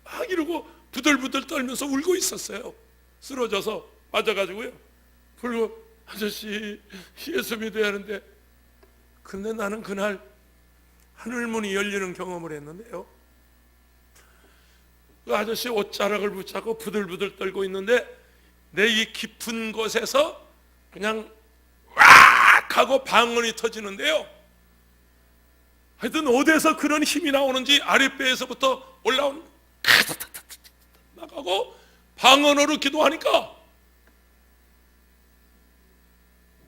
막 이러고 부들부들 떨면서 울고 있었어요. 쓰러져서 맞아가지고요. 그리고 아저씨 예수 믿어야 하는데, 근데 나는 그날 하늘문이 열리는 경험을 했는데요. 그 아저씨 옷자락을 붙잡고 부들부들 떨고 있는데, 내 이 깊은 곳에서 그냥 왁 하고 방언이 터지는데요. 하여튼 어디에서 그런 힘이 나오는지 아랫배에서부터 올라온 나가고 방언으로 기도하니까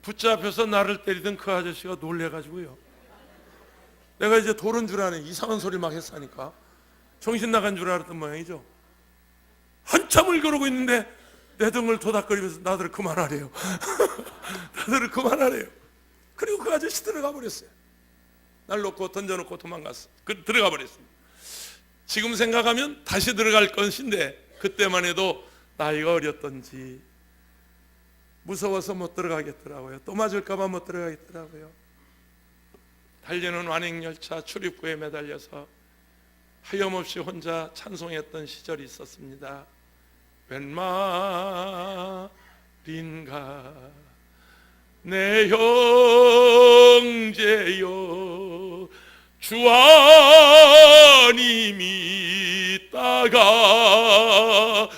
붙잡혀서 나를 때리던 그 아저씨가 놀래가지고요, 내가 이제 돌은 줄 아네. 이상한 소리 막 했으니까 정신 나간 줄 알았던 모양이죠. 한참을 그러고 있는데 내 등을 도닥거리면서 나들을 그만하래요. 나들을 그만하래요. 그리고 그 아저씨 들어가 버렸어요. 날 놓고 던져놓고 도망갔어. 들어가 버렸습니다. 지금 생각하면 다시 들어갈 것인데 그때만 해도 나이가 어렸던지 무서워서 못 들어가겠더라고요. 또 맞을까봐 못 들어가겠더라고요. 달리는 완행열차 출입구에 매달려서 하염없이 혼자 찬송했던 시절이 있었습니다. 웬 말인가 내 형제여, 주 안이 믿다가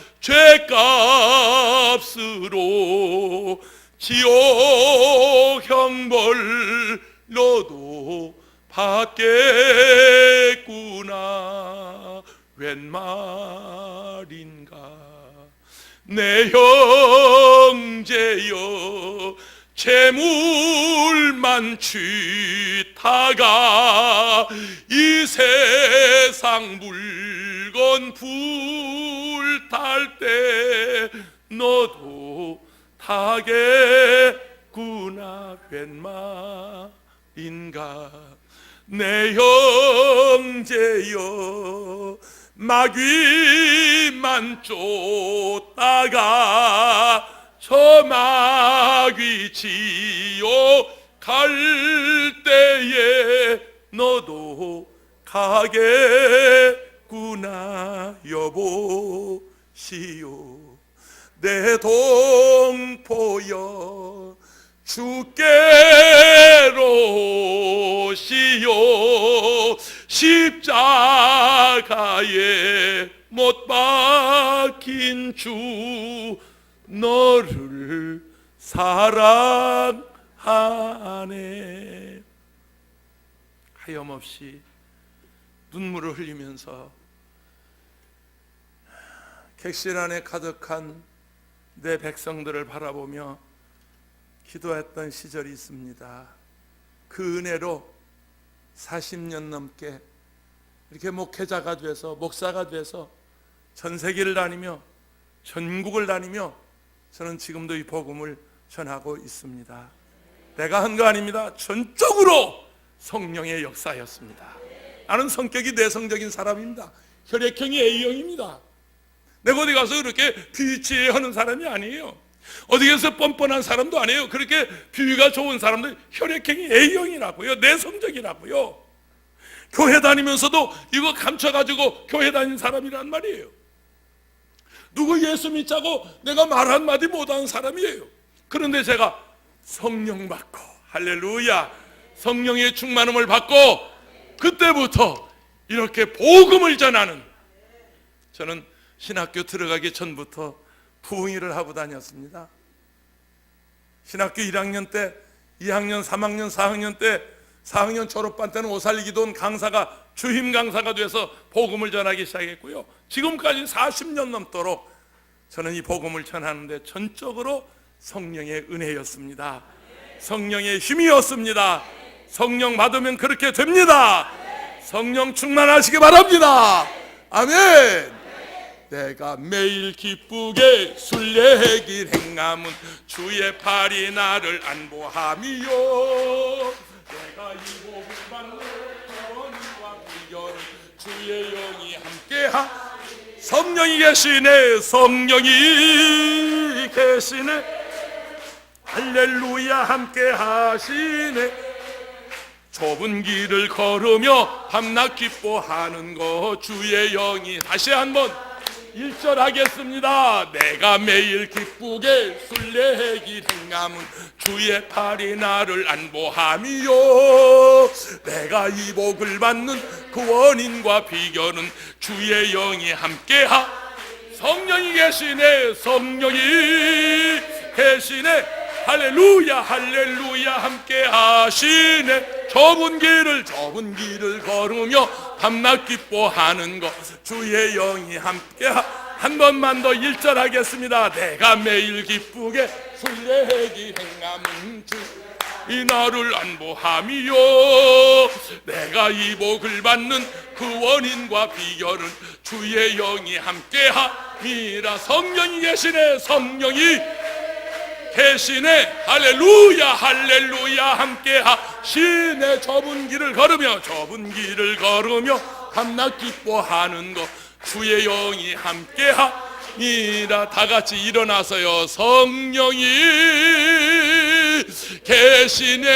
죄값으로 지옥 형벌 너도 받겠구나. 웬 말인가 내 형제여, 재물만 취다가 이 세상 물건 불탈 때 너도 타겠구나. 웬 말인가 내 형제여, 마귀만 쫓다가 저 마귀 지옥 갈 때에 너도 가겠구나. 여보시오 내 동포여, 주께로 시오 십자가에 못 박힌 주 너를 사랑하네. 하염없이 눈물을 흘리면서 객실 안에 가득한 내 백성들을 바라보며 기도했던 시절이 있습니다. 그 은혜로 40년 넘게 이렇게 목회자가 돼서 목사가 돼서 전 세계를 다니며 전국을 다니며 저는 지금도 이 복음을 전하고 있습니다. 내가 한 거 아닙니다. 전적으로 성령의 역사였습니다. 나는 성격이 내성적인 사람입니다. 혈액형이 A형입니다. 내가 어디 가서 그렇게 비치하는 사람이 아니에요. 어디 가서 뻔뻔한 사람도 아니에요. 그렇게 비위가 좋은 사람들 혈액형이 A형이라고요. 내성적이라고요. 교회 다니면서도 이거 감춰가지고 교회 다니는 사람이란 말이에요. 누구 예수 믿자고 내가 말 한마디 못하는 사람이에요. 그런데 제가 성령 받고, 할렐루야, 성령의 충만함을 받고 그때부터 이렇게 복음을 전하는, 저는 신학교 들어가기 전부터 부흥회를 하고 다녔습니다. 신학교 1학년 때, 2학년, 3학년, 4학년 때, 4학년 졸업반 때는 오살리기도 온 강사가 주임 강사가 돼서 복음을 전하기 시작했고요. 지금까지 40년 넘도록 저는 이 복음을 전하는데 전적으로 성령의 은혜였습니다. 성령의 힘이었습니다. 성령 받으면 그렇게 됩니다. 성령 충만하시기 바랍니다. 아멘. 내가 매일 기쁘게 술래길 행함은 주의 팔이 나를 안보함이요. 내가 이 복음 받는 영원과 비결은 주의 영이 함께하. 성령이 계시네. 성령이 계시네. 할렐루야 함께 하시네. 좁은 길을 걸으며 밤낮 기뻐하는 것 주의 영이. 다시 한번 1절 하겠습니다. 내가 매일 기쁘게 술래길 행함은 주의 팔이 나를 안보함이요. 내가 이 복을 받는 그 원인과 비결은 주의 영이 함께하. 성령이 계시네. 성령이 계시네. 할렐루야 할렐루야 함께 하시네. 좁은 길을 걸으며 밤낮 기뻐하는 것 주의 영이 함께 한 번만 더 1절 하겠습니다. 내가 매일 기쁘게 순례하기 행함은 주 이 나를 안보함이요. 내가 이 복을 받는 그 원인과 비결은 주의 영이 함께함이라. 성령이 계시네. 성령이 계시네. 할렐루야 할렐루야 함께 하시네. 좁은 길을 걸으며 밤낮 기뻐하는 것 주의 영이 함께 함이라. 다 같이 일어나서요. 성령이 계시네.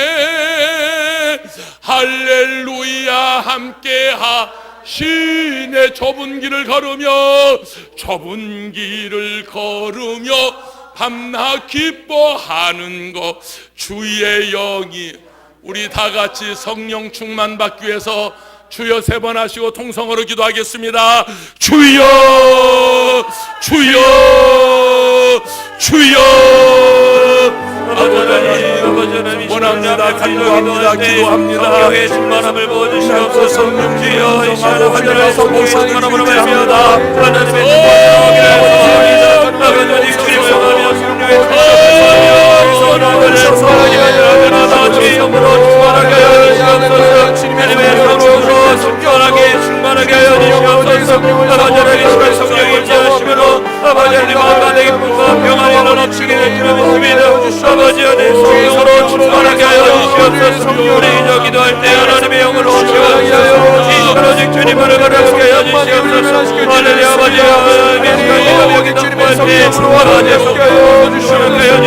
할렐루야 함께 하시네. 좁은 길을 걸으며 밤낮 기뻐하는 것 주의 영이. 우리 다 같이 성령 충만 받기 위해서 주여 3번 하시고 통성으로 기도하겠습니다. 주여 주여 주여. 원합니다. 기도합니다. 성령의 충만함을 부어주시옵소서. 성령 주여 이 시간을 환전해서 충만함으로 말씀합니다. 하나님의 충만함을 주님을 원하며 성령의 충만함을 주의 영으로 충만하게 하여 주시옵소서. 하나님의 성령으로 충만하게 하여 주시옵소서. 아버지 하나님 성령이 임재하시므로 아버지 하나님 마음과 내 기쁨과 평안이 넘치게 되기를 믿습니다. 아버지 하나님 성령으로 충만하게 하여 주시옵소서. 우리 기도 기도할 때 하나님의 영으로 오시옵소서. 이 오직 주님을 거룩하게 하여 주시옵소서. 하나님 아버지 하나님 주님의 성령으로 아버지 성령으로 하여